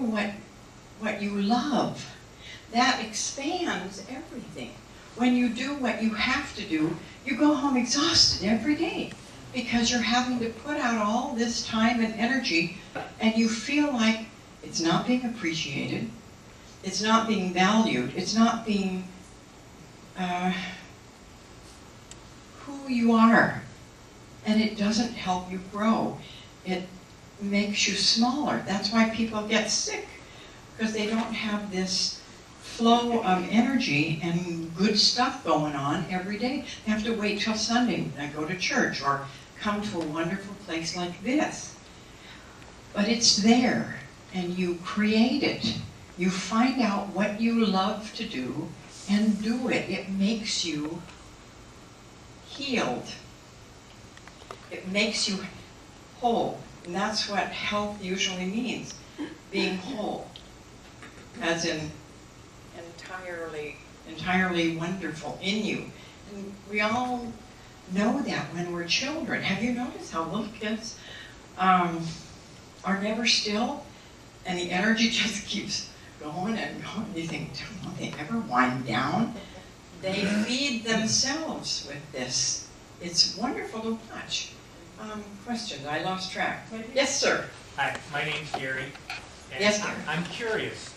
what you love. That expands everything. When you do what you have to do, you go home exhausted every day because you're having to put out all this time and energy, and you feel like it's not being appreciated, it's not being valued, it's not being who you are, and it doesn't help you grow. It makes you smaller. That's why people get sick, because they don't have this flow of energy and good stuff going on every day. They have to wait till Sunday when I go to church or come to a wonderful place like this. But it's there, and you create it. You find out what you love to do and do it. It makes you healed. It makes you whole. And that's what health usually means, being whole, as in entirely wonderful in you. And we all know that when we're children. Have you noticed how little kids are never still? And the energy just keeps going and going. You think, don't they ever wind down? They feed themselves with this. It's wonderful to watch. Questions? I lost track. Yes, sir. Hi, my name's Gary. And Yes, Gary. I'm curious,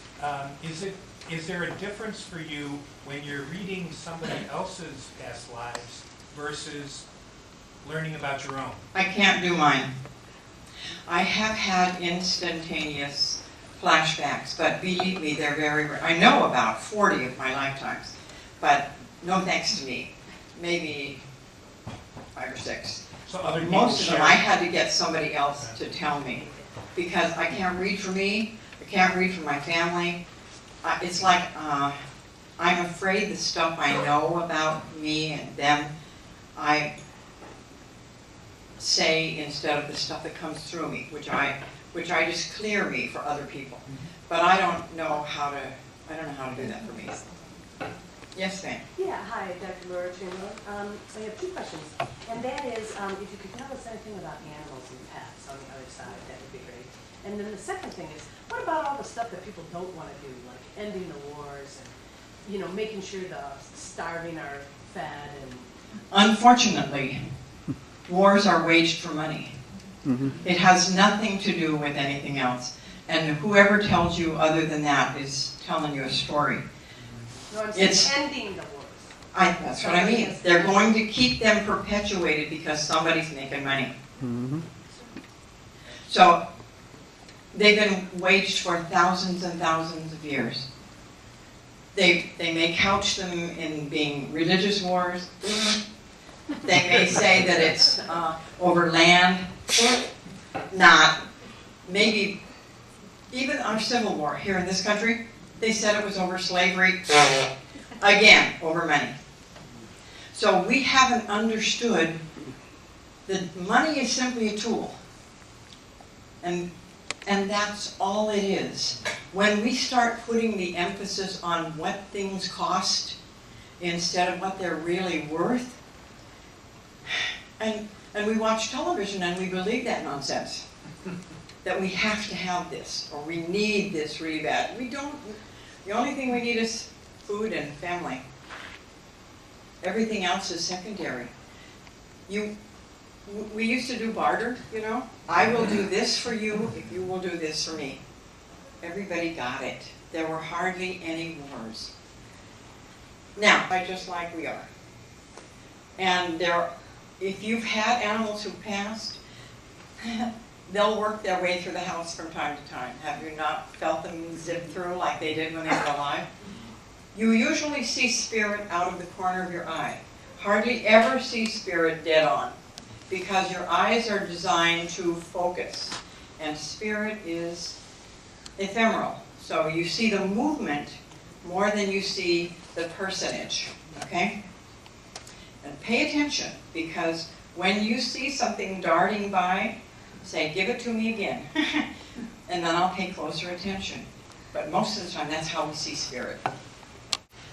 is there a difference for you when you're reading somebody else's past lives versus learning about your own? I can't do mine. I have had instantaneous flashbacks, but believe me, they're very rare. I know about 40 of my lifetimes, but no thanks to me. Maybe 5 or 6. So other people Most of them, share- I had to get somebody else to tell me, because I can't read for me, I can't read for my family. It's like I'm afraid the stuff I know about me and them, I say instead of the stuff that comes through me, which I just clear me for other people. But I don't know how to do that for me. Yes, ma'am. Yeah, hi, Dr. Laura Chamberlain. I have 2 questions, and that is, if you could tell us anything about animals and pets on the other side, that would be great. And then the second thing is, what about all the stuff that people don't want to do, like ending the wars and, making sure the starving are fed and... Unfortunately, wars are waged for money. It has nothing to do with anything else. And whoever tells you other than that is telling you a story. No, I'm saying It's- ending the wars. That's what I mean. They're going to keep them perpetuated because somebody's making money. So they've been waged for thousands and thousands of years. They may couch them in being religious wars. They may say that it's over land, not. Maybe even our Civil War here in this country, they said it was over slavery. Again, over money. So we haven't understood that money is simply a tool. And that's all it is. When we start putting the emphasis on what things cost instead of what they're really worth, and we watch television and we believe that nonsense. That we have to have this, or we need this really bad. We don't. The only thing we need is food and family. Everything else is secondary. We used to do barter, you know. I will do this for you if you will do this for me. Everybody got it. There were hardly any wars. Now, just like we are. And if you've had animals who passed, they'll work their way through the house from time to time. Have you not felt them zip through like they did when they were alive? You usually see spirit out of the corner of your eye. Hardly ever see spirit dead on, because your eyes are designed to focus, and spirit is ephemeral. So you see the movement more than you see the personage, okay? And pay attention, because when you see something darting by, say, give it to me again, and then I'll pay closer attention. But most of the time, that's how we see spirit.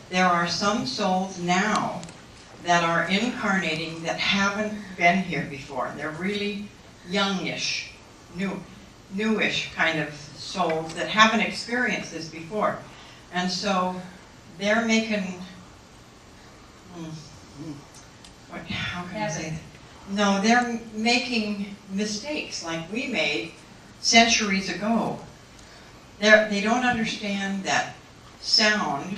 There are some souls now that are incarnating that haven't been here before. They're really youngish, newish kind of souls that haven't experienced this before. And so they're making, how can I say that? No, they're making mistakes like we made centuries ago. They don't understand that sound,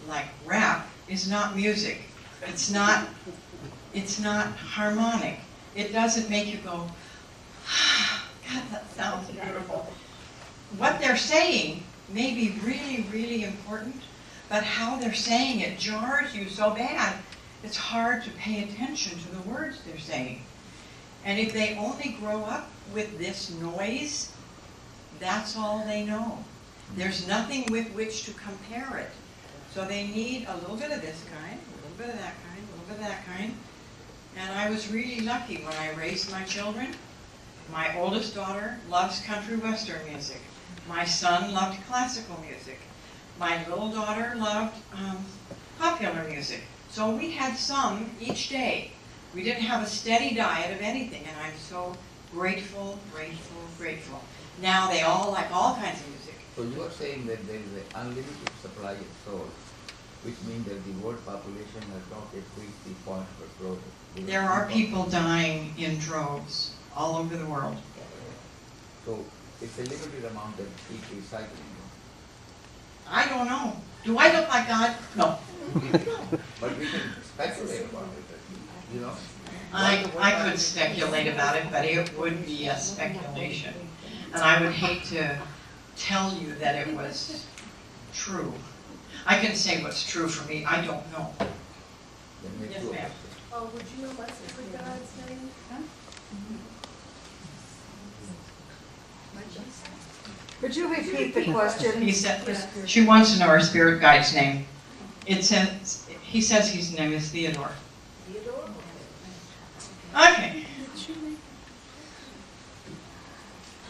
like rap, is not music. It's not harmonic. It doesn't make you go, God, that sounds beautiful. What they're saying may be really, really important, but how they're saying it jars you so bad, it's hard to pay attention to the words they're saying. And if they only grow up with this noise, that's all they know. There's nothing with which to compare it. So they need a little bit of this kind, a little bit of that kind, a little bit of that kind. And I was really lucky when I raised my children. My oldest daughter loves country western music. My son loved classical music. My little daughter loved popular music. So we had some each day. We didn't have a steady diet of anything, and I'm so grateful, grateful, grateful. Now they all like all kinds of music. So you are saying that there is an unlimited supply of souls, which means that the world population has not yet reached the point of growth. There are people dying in droves all over the world. So it's a limited amount that keep recycling. I don't know. Do I look like God? No. But we can speculate about it, you know. I could speculate about it, but it would be a speculation. And I would hate to tell you that it was true. I can say what's true for me. I don't know. Then make Yes, sure. ma'am. Would you know what's the God's name? Could you repeat the question? He said, she wants to know her spirit guide's name. It says, he says his name is Theodore. Theodore? Okay.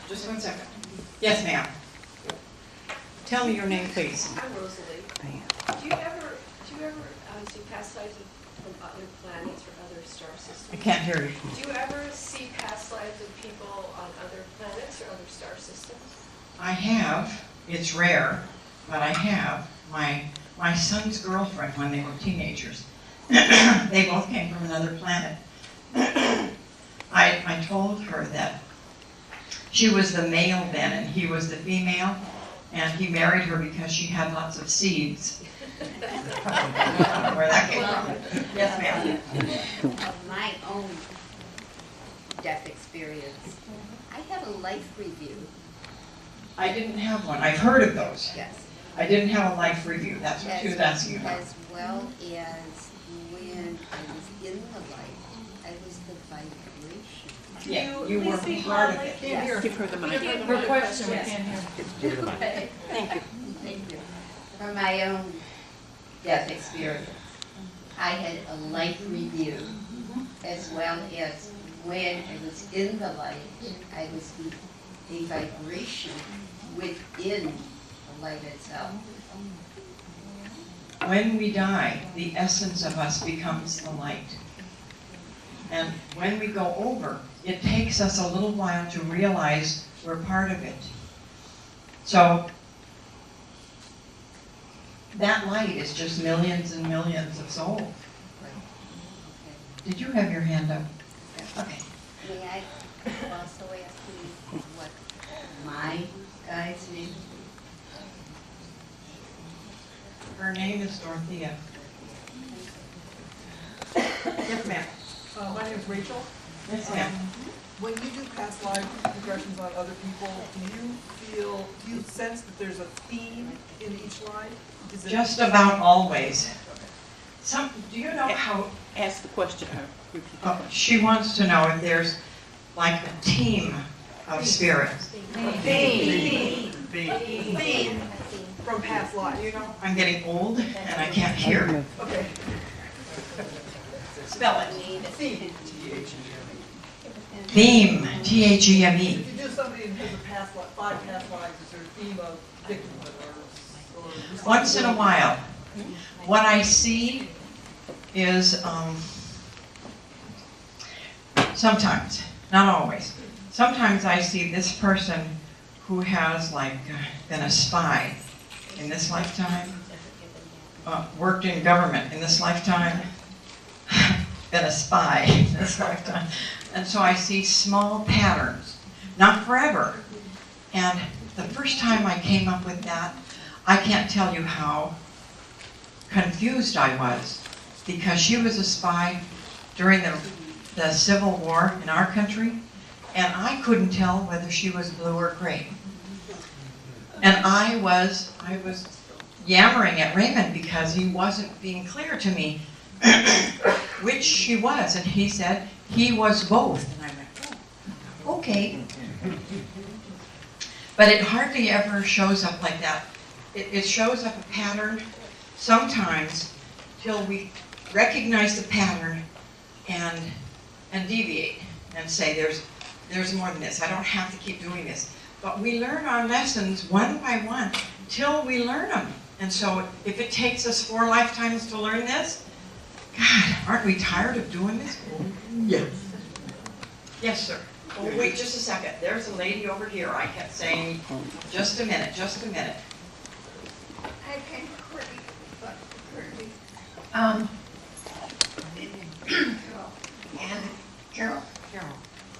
Just 1 second. Yes, ma'am. Tell me your name, please. I'm Rosalie. Do you ever see past lives from other planets or other star systems? I can't hear you. Do you ever see past lives of people on other planets or other star systems? I have. It's rare, but I have. My son's girlfriend, when they were teenagers, they both came from another planet. I told her that she was the male then and he was the female, And he married her because she had lots of seeds. Where that came from. Yes, ma'am. Of my own death experience, I have a life review. I didn't have one. I've heard of those. Yes. I didn't have a life review. That's what she was asking about. As well as when I was in the light, I was the vibration. Yeah, you were part of it. Yes. Give her the mic. Her question, we can't hear. Thank you. Thank you. For my own death experience, I had a life review, as well as when I was in the light, I was a vibration within the light itself. When we die, the essence of us becomes the light. And when we go over, it takes us a little while to realize we're part of it. So that light is just millions and millions of souls. Did you have your hand up? Okay. May I also ask you what my guide's name is? Her name is Dorothea. Yes, ma'am. My name is Rachel. Yes, ma'am. When you do past life regressions on other people, do you sense that there's a theme in each life? Is it- Just about always. Do you know how, Ask the question. she wants to know if there's like a team of spirits. Theme from past life. You know, I'm getting old and I can't hear. Okay. Spell it. Theme. Theme, T-H-E-M-E. If you do somebody who has a past life, 5 past lives, is there a theme of victimhood or Once in a while. What I see is, sometimes, not always. Sometimes I see this person who has like been a spy in this lifetime, worked in government in this lifetime, been a spy in this lifetime. And so I see small patterns, not forever. And the first time I came up with that, I can't tell you how confused I was, because she was a spy during the Civil War in our country, and I couldn't tell whether she was blue or gray. And I was yammering at Raymond because he wasn't being clear to me which she was, and he said he was both. And I went, oh, okay. But it hardly ever shows up like that. It shows up a pattern sometimes till we recognize the pattern and deviate and say there's more than this. I don't have to keep doing this. But we learn our lessons one by one till we learn them. And so if it takes us 4 lifetimes to learn this, God, aren't we tired of doing this? Yes. Yes, sir. Oh, wait just a second. There's a lady over here. I kept saying, just a minute, just a minute. I can Courtney, but Courtney. And Carol.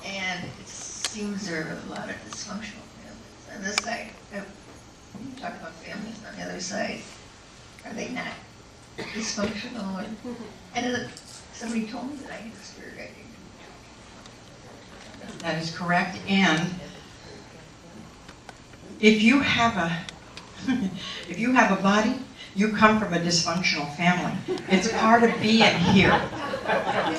And it seems there are a lot of dysfunctional families on this side. You talk about families on the other side. Are they not dysfunctional? And somebody told me that I had a spirit guiding. That is correct. And if you have a body, you come from a dysfunctional family. It's part of being here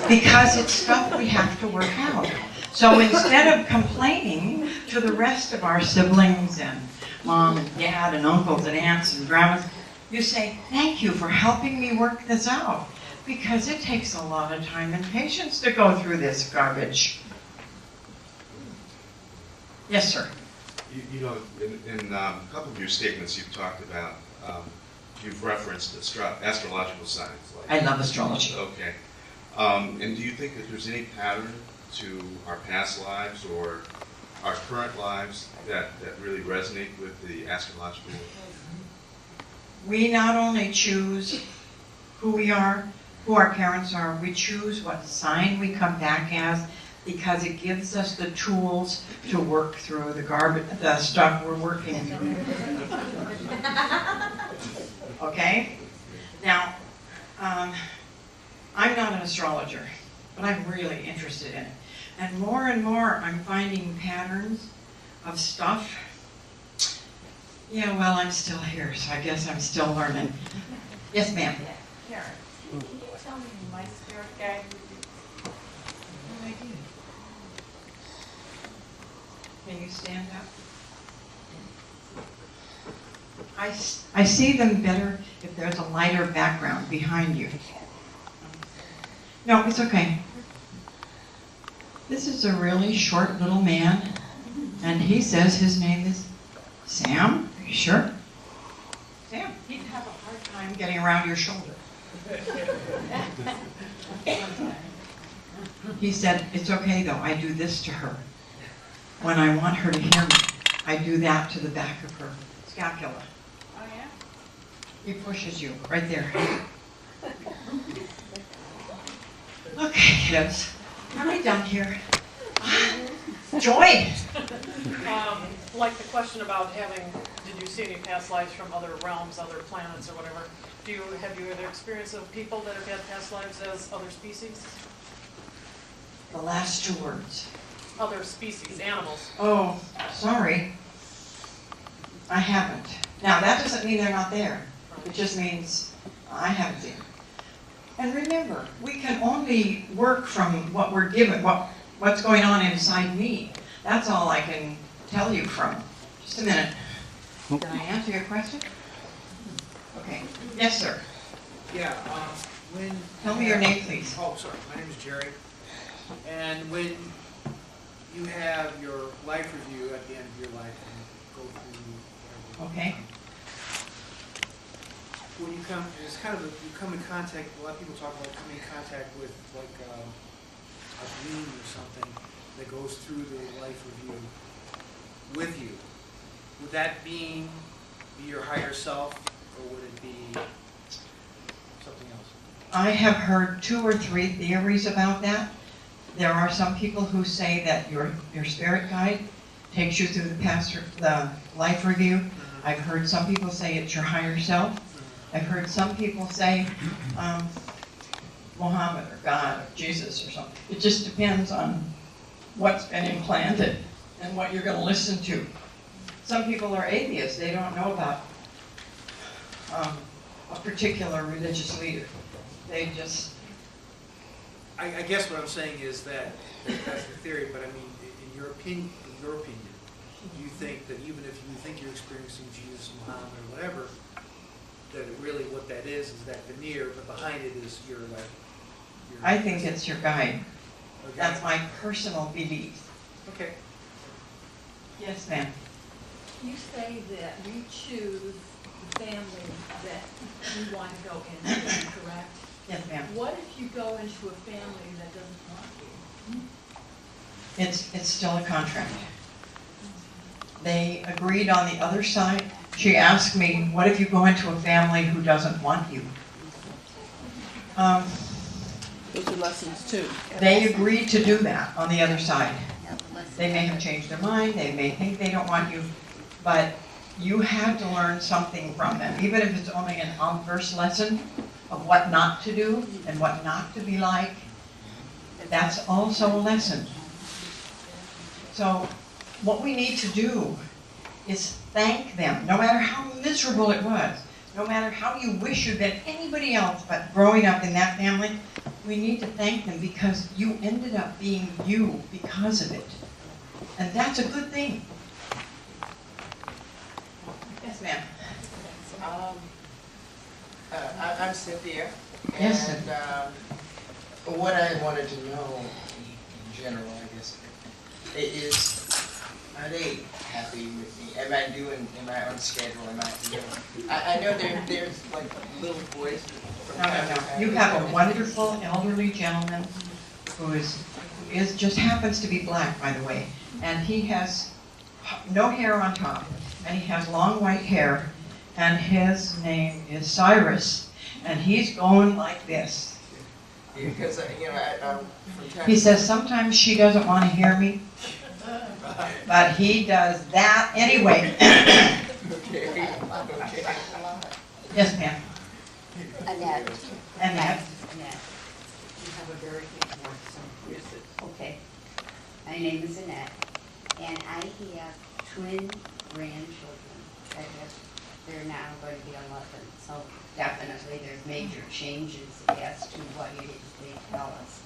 because it's stuff we have to work out. So instead of complaining to the rest of our siblings and mom and dad and uncles and aunts and grandmas, you say, thank you for helping me work this out, because it takes a lot of time and patience to go through this garbage. Yes, sir. You know, in a couple of your statements, you've talked about, you've referenced astrological signs. I love astrology. Okay. And do you think that there's any pattern to our past lives or our current lives that really resonate with the astrological? We not only choose who we are, who our parents are, we choose what sign we come back as. because it gives us the tools to work through the stuff we're working through. Okay? Now, I'm not an astrologer, but I'm really interested in it. And more I'm finding patterns of stuff. Yeah, well, I'm still here, so I guess I'm still learning. Yes, ma'am. Karen, can you tell me my spirit guide? Can you stand up? I see them better if there's a lighter background behind you. No, it's okay. This is a really short little man, and he says his name is Sam. Are you sure? Sam, he'd have a hard time getting around your shoulder. He said, it's okay though, I do this to her. When I want her to hear me, I do that to the back of her scapula. Oh, yeah? He pushes you right there. Okay, kids, are we done here? Joy! Like the question about did you see any past lives from other realms, other planets or whatever? Have you had experience of people that have had past lives as other species? The last two words. Other species, animals. Oh, sorry. I haven't. Now, that doesn't mean they're not there. It just means I haven't seen them. And remember, we can only work from what we're given, what's going on inside me. That's all I can tell you from. Just a minute. Did I answer your question? Okay. Yes, sir. Yeah, when... Tell me your name, please. Oh, sorry, my name is Jerry. And when you have your life review at the end of your life and go through whatever. Okay. When you come, it's kind of, you come in contact, a lot of people talk about coming in contact with like a dream or something that goes through the life review with you. Would that be your higher self, or would it be something else? I have heard 2 or 3 theories about that. There are some people who say that your spirit guide takes you through the life review. I've heard some people say it's your higher self. I've heard some people say Muhammad or God or Jesus or something. It just depends on what's been implanted and what you're going to listen to. Some people are atheists. They don't know about a particular religious leader. They just... I guess what I'm saying is that that's the theory, but I mean, in your opinion, do you think that even if you think you're experiencing Jesus, Muhammad, or whatever, that really what that is that veneer, but behind it is your like... I think it's your guide. Okay. That's my personal belief. Okay. Yes, ma'am. You say that we choose the family that we want to go into, correct? Yes, ma'am. What if you go into a family that doesn't want you? It's still a contract. They agreed on the other side. She asked me, what if you go into a family who doesn't want you? Those are lessons too. They agreed to do that on the other side. They may have changed their mind, they may think they don't want you, but you have to learn something from them, even if it's only an first lesson of what not to do and what not to be like. That's also a lesson. So what we need to do is thank them, no matter how miserable it was, no matter how you wish you'd been anybody else but growing up in that family, we need to thank them because you ended up being you because of it. And that's a good thing. Yes, ma'am. I'm Cynthia. Yes, And what I wanted to know in general, I guess, is, are they happy with me? Am I on schedule? I know there's like little boys. No. You have a wonderful elderly gentleman who just happens to be black, by the way. And he has no hair on top, and he has long white hair, and his name is Cyrus, and he's going like this. Because, you know, from time He to says sometimes she doesn't want to hear me, but he does that anyway. Okay, okay. Yes, ma'am. Annette. Annette. Annette. You have a very big voice, so use it. Okay. My name is Annette, and I have twin grandchildren. They're now going to be 11, so definitely there's major changes as to what it is they tell us.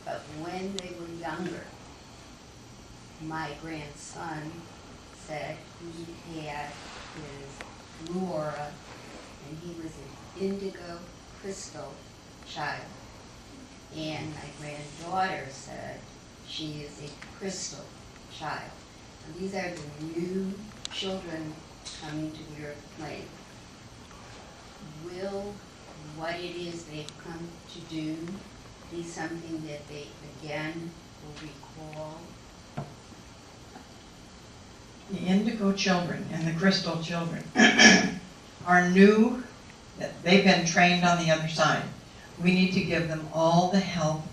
But when they were younger, my grandson said he had his blue aura, and he was an indigo crystal child. And my granddaughter said she is a crystal child. And these are the new children coming to the earth plane. Will what it is they've come to do be something that they again will recall? The indigo children and the crystal children are new, that they've been trained on the other side. We need to give them all the help.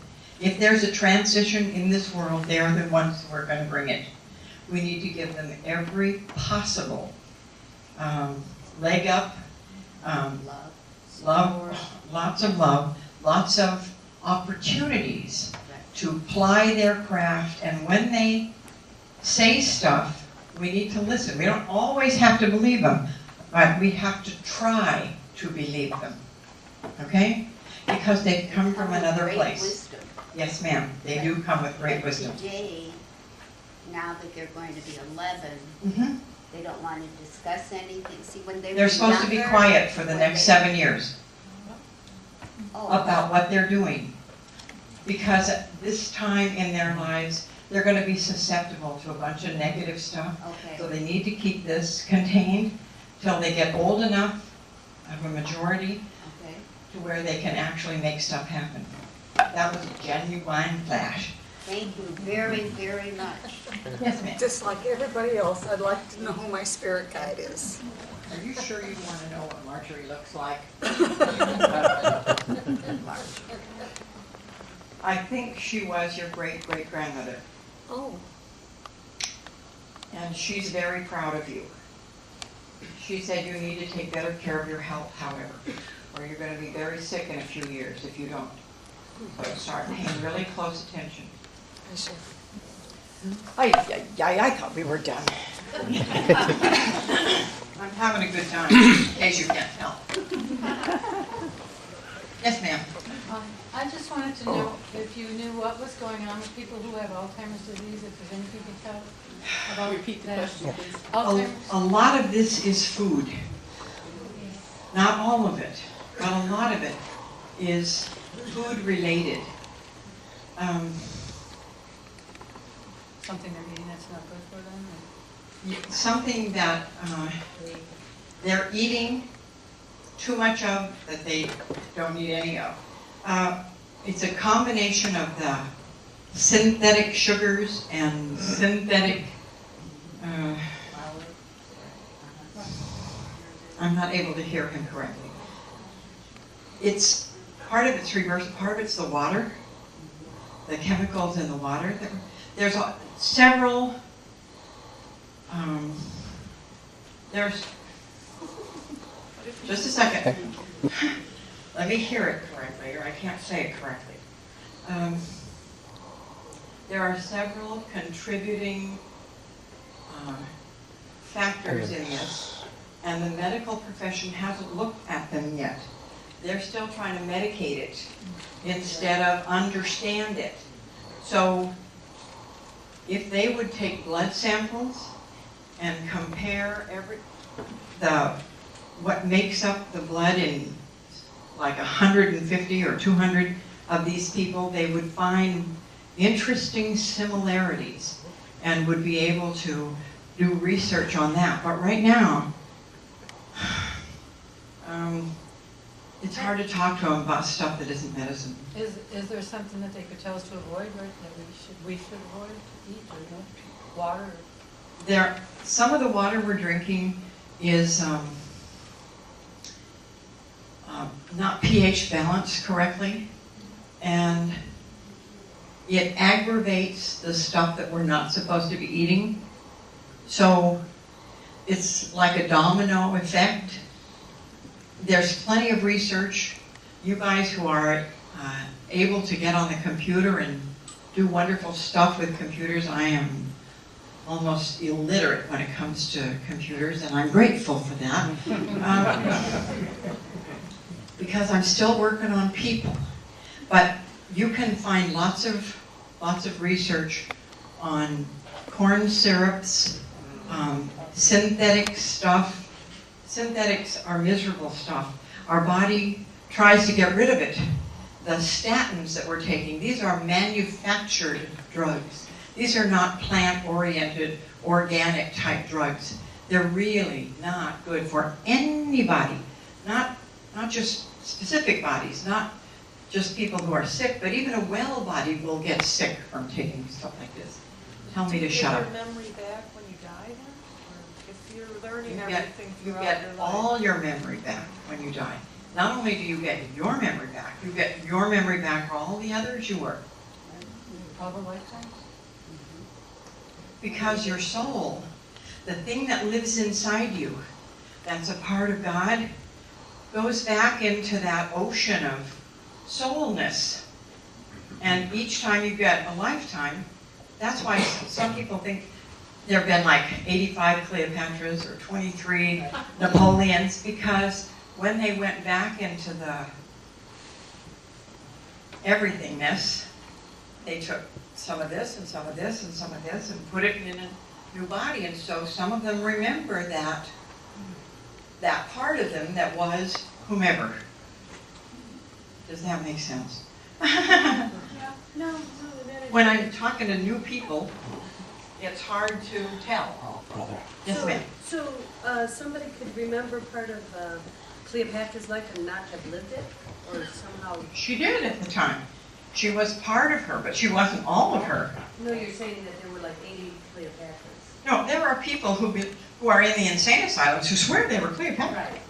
If there's a transition in this world, they're the ones who are going to bring it. We need to give them every possible leg up, love, lots of love, lots of opportunities to ply their craft, and when they say stuff, we need to listen. We don't always have to believe them, but we have to try to believe them, okay? Because they've come from another Great place. wisdom. Yes, ma'am, they do come with great But wisdom. today, now that they're going to be 11, Mhm. they don't want to discuss anything. See, when they were They're supposed to be younger, quiet for the when next they- 7 years Oh, about what they're doing. Because at this time in their lives, they're gonna be susceptible to a bunch of negative stuff. Okay. So they need to keep this contained till they get old enough of a majority Okay. to where they can actually make stuff happen. That was a genuine flash. Thank you very, very much. Yes, ma'am. Just like everybody else, I'd like to know who my spirit guide is. Are you sure you want to know what Marjorie looks like? I think she was your great-great-grandmother, Oh, and she's very proud of you. She said you need to take better care of your health, however, or you're going to be very sick in a few years if you don't. So start paying really close attention. I should. I thought we were done. I'm having a good time, in case you can't tell. Yes, ma'am. I just wanted to know if you knew what was going on with people who have Alzheimer's disease, if there's anything you could tell about Repeat the that. question, please. Alzheimer's. A lot of this is food. Not all of it, but a lot of it is food related. Something they're eating that's not good for them? Something that they're eating too much of that they don't need any of. It's a combination of the synthetic sugars and synthetic, I'm not able to hear him correctly. It's, part of it's reverse, part of it's the water, the chemicals in the water. There's several, there's, just a second. Let me hear it correctly, or I can't say it correctly. There are several contributing factors in this, and the medical profession hasn't looked at them yet. They're still trying to medicate it instead of understand it. So if they would take blood samples and compare what makes up the blood in like 150 or 200 of these people, they would find interesting similarities and would be able to do research on that. But right now, it's hard to talk to them about stuff that isn't medicine. Is there something that they could tell us to avoid, or that we should avoid, eat, or drink? Water? Some of the water we're drinking is not pH balanced correctly. and it aggravates the stuff that we're not supposed to be eating. So it's like a domino effect. There's plenty of research. You guys who are able to get on the computer and do wonderful stuff with computers, I am almost illiterate when it comes to computers, and I'm grateful for that. Because I'm still working on people. But you can find lots of research on corn syrups, synthetic stuff. Synthetics are miserable stuff. Our body tries to get rid of it. The statins that we're taking, these are manufactured drugs. These are not plant-oriented, organic type drugs. They're really not good for anybody, not just specific bodies, not just people who are sick, but even a well body will get sick from taking stuff like this. Tell me to shut up. Do you get your memory back when you die then? Or if you're learning You everything throughout get your life? all your memory back when you die. Not only do you get your memory back, you get your memory back for all the others you were. All the lifetimes? Because your soul, the thing that lives inside you, that's a part of God, goes back into that ocean of soulness. And each time you get a lifetime, that's why some people think there have been like 85 Cleopatras or 23 Napoleons, because when they went back into the everythingness, they took some of this and some of this and some of this and put it in a new body. And so some of them remember that part of them that was whomever. Does that make sense? No. When I'm talking to new people, it's hard to tell. Yes, ma'am. So, somebody could remember part of Cleopatra's life and not have lived it? Or somehow... She did at the time. She was part of her, but she wasn't all of her. No, you're saying that there were like 80 Cleopatras. No, there are people who are in the insane asylums who swear they were Cleopatra. Right.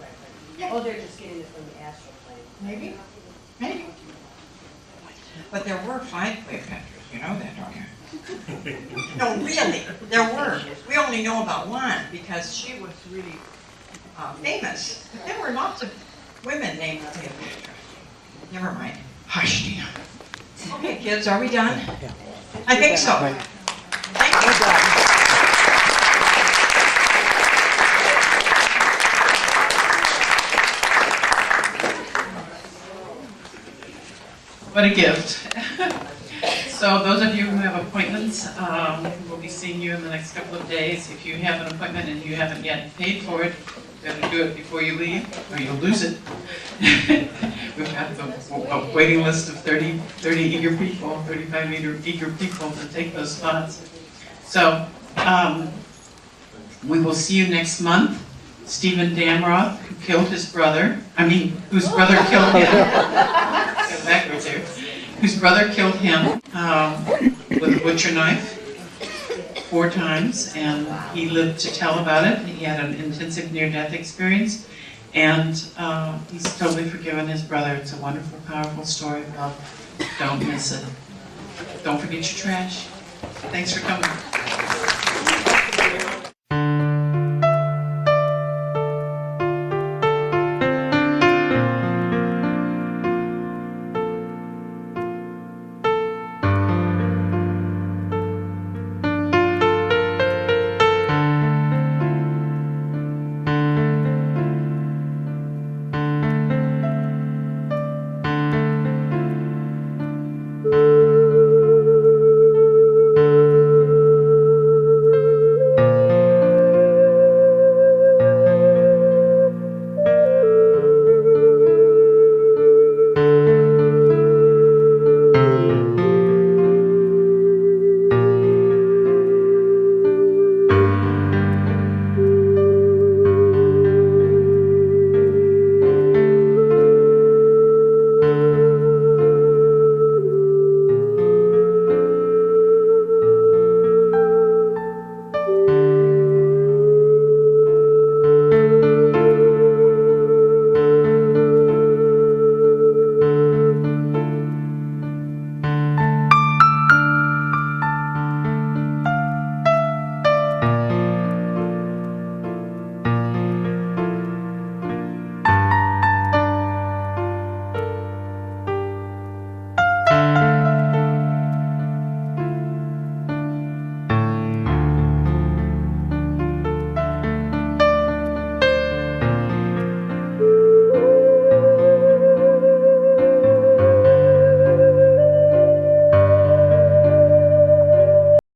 Yeah. Oh, they're just getting it from the astral plane. Maybe. But there were 5 Cleopatras, you know that, don't you? No, really, there were. We only know about one because she was really famous. But there were lots of women named Cleopatra. Never mind. Hush, Deana. Okay, kids, are we done? I think so. Thank you. What a gift. So those of you who have appointments, we'll be seeing you in the next couple of days. If you have an appointment and you haven't yet paid for it, you better do it before you leave, or you'll lose it. We've got a waiting list of 30 eager people, 35 eager people to take those spots. So we will see you next month. Stephen Damroth, who killed his brother, whose brother killed him. Go backwards here. Whose brother killed him with a butcher knife 4 times, and he lived to tell about it. He had an intensive near-death experience, and he's totally forgiven his brother. It's a wonderful, powerful story of love. Don't miss it. Don't forget your trash. Thanks for coming.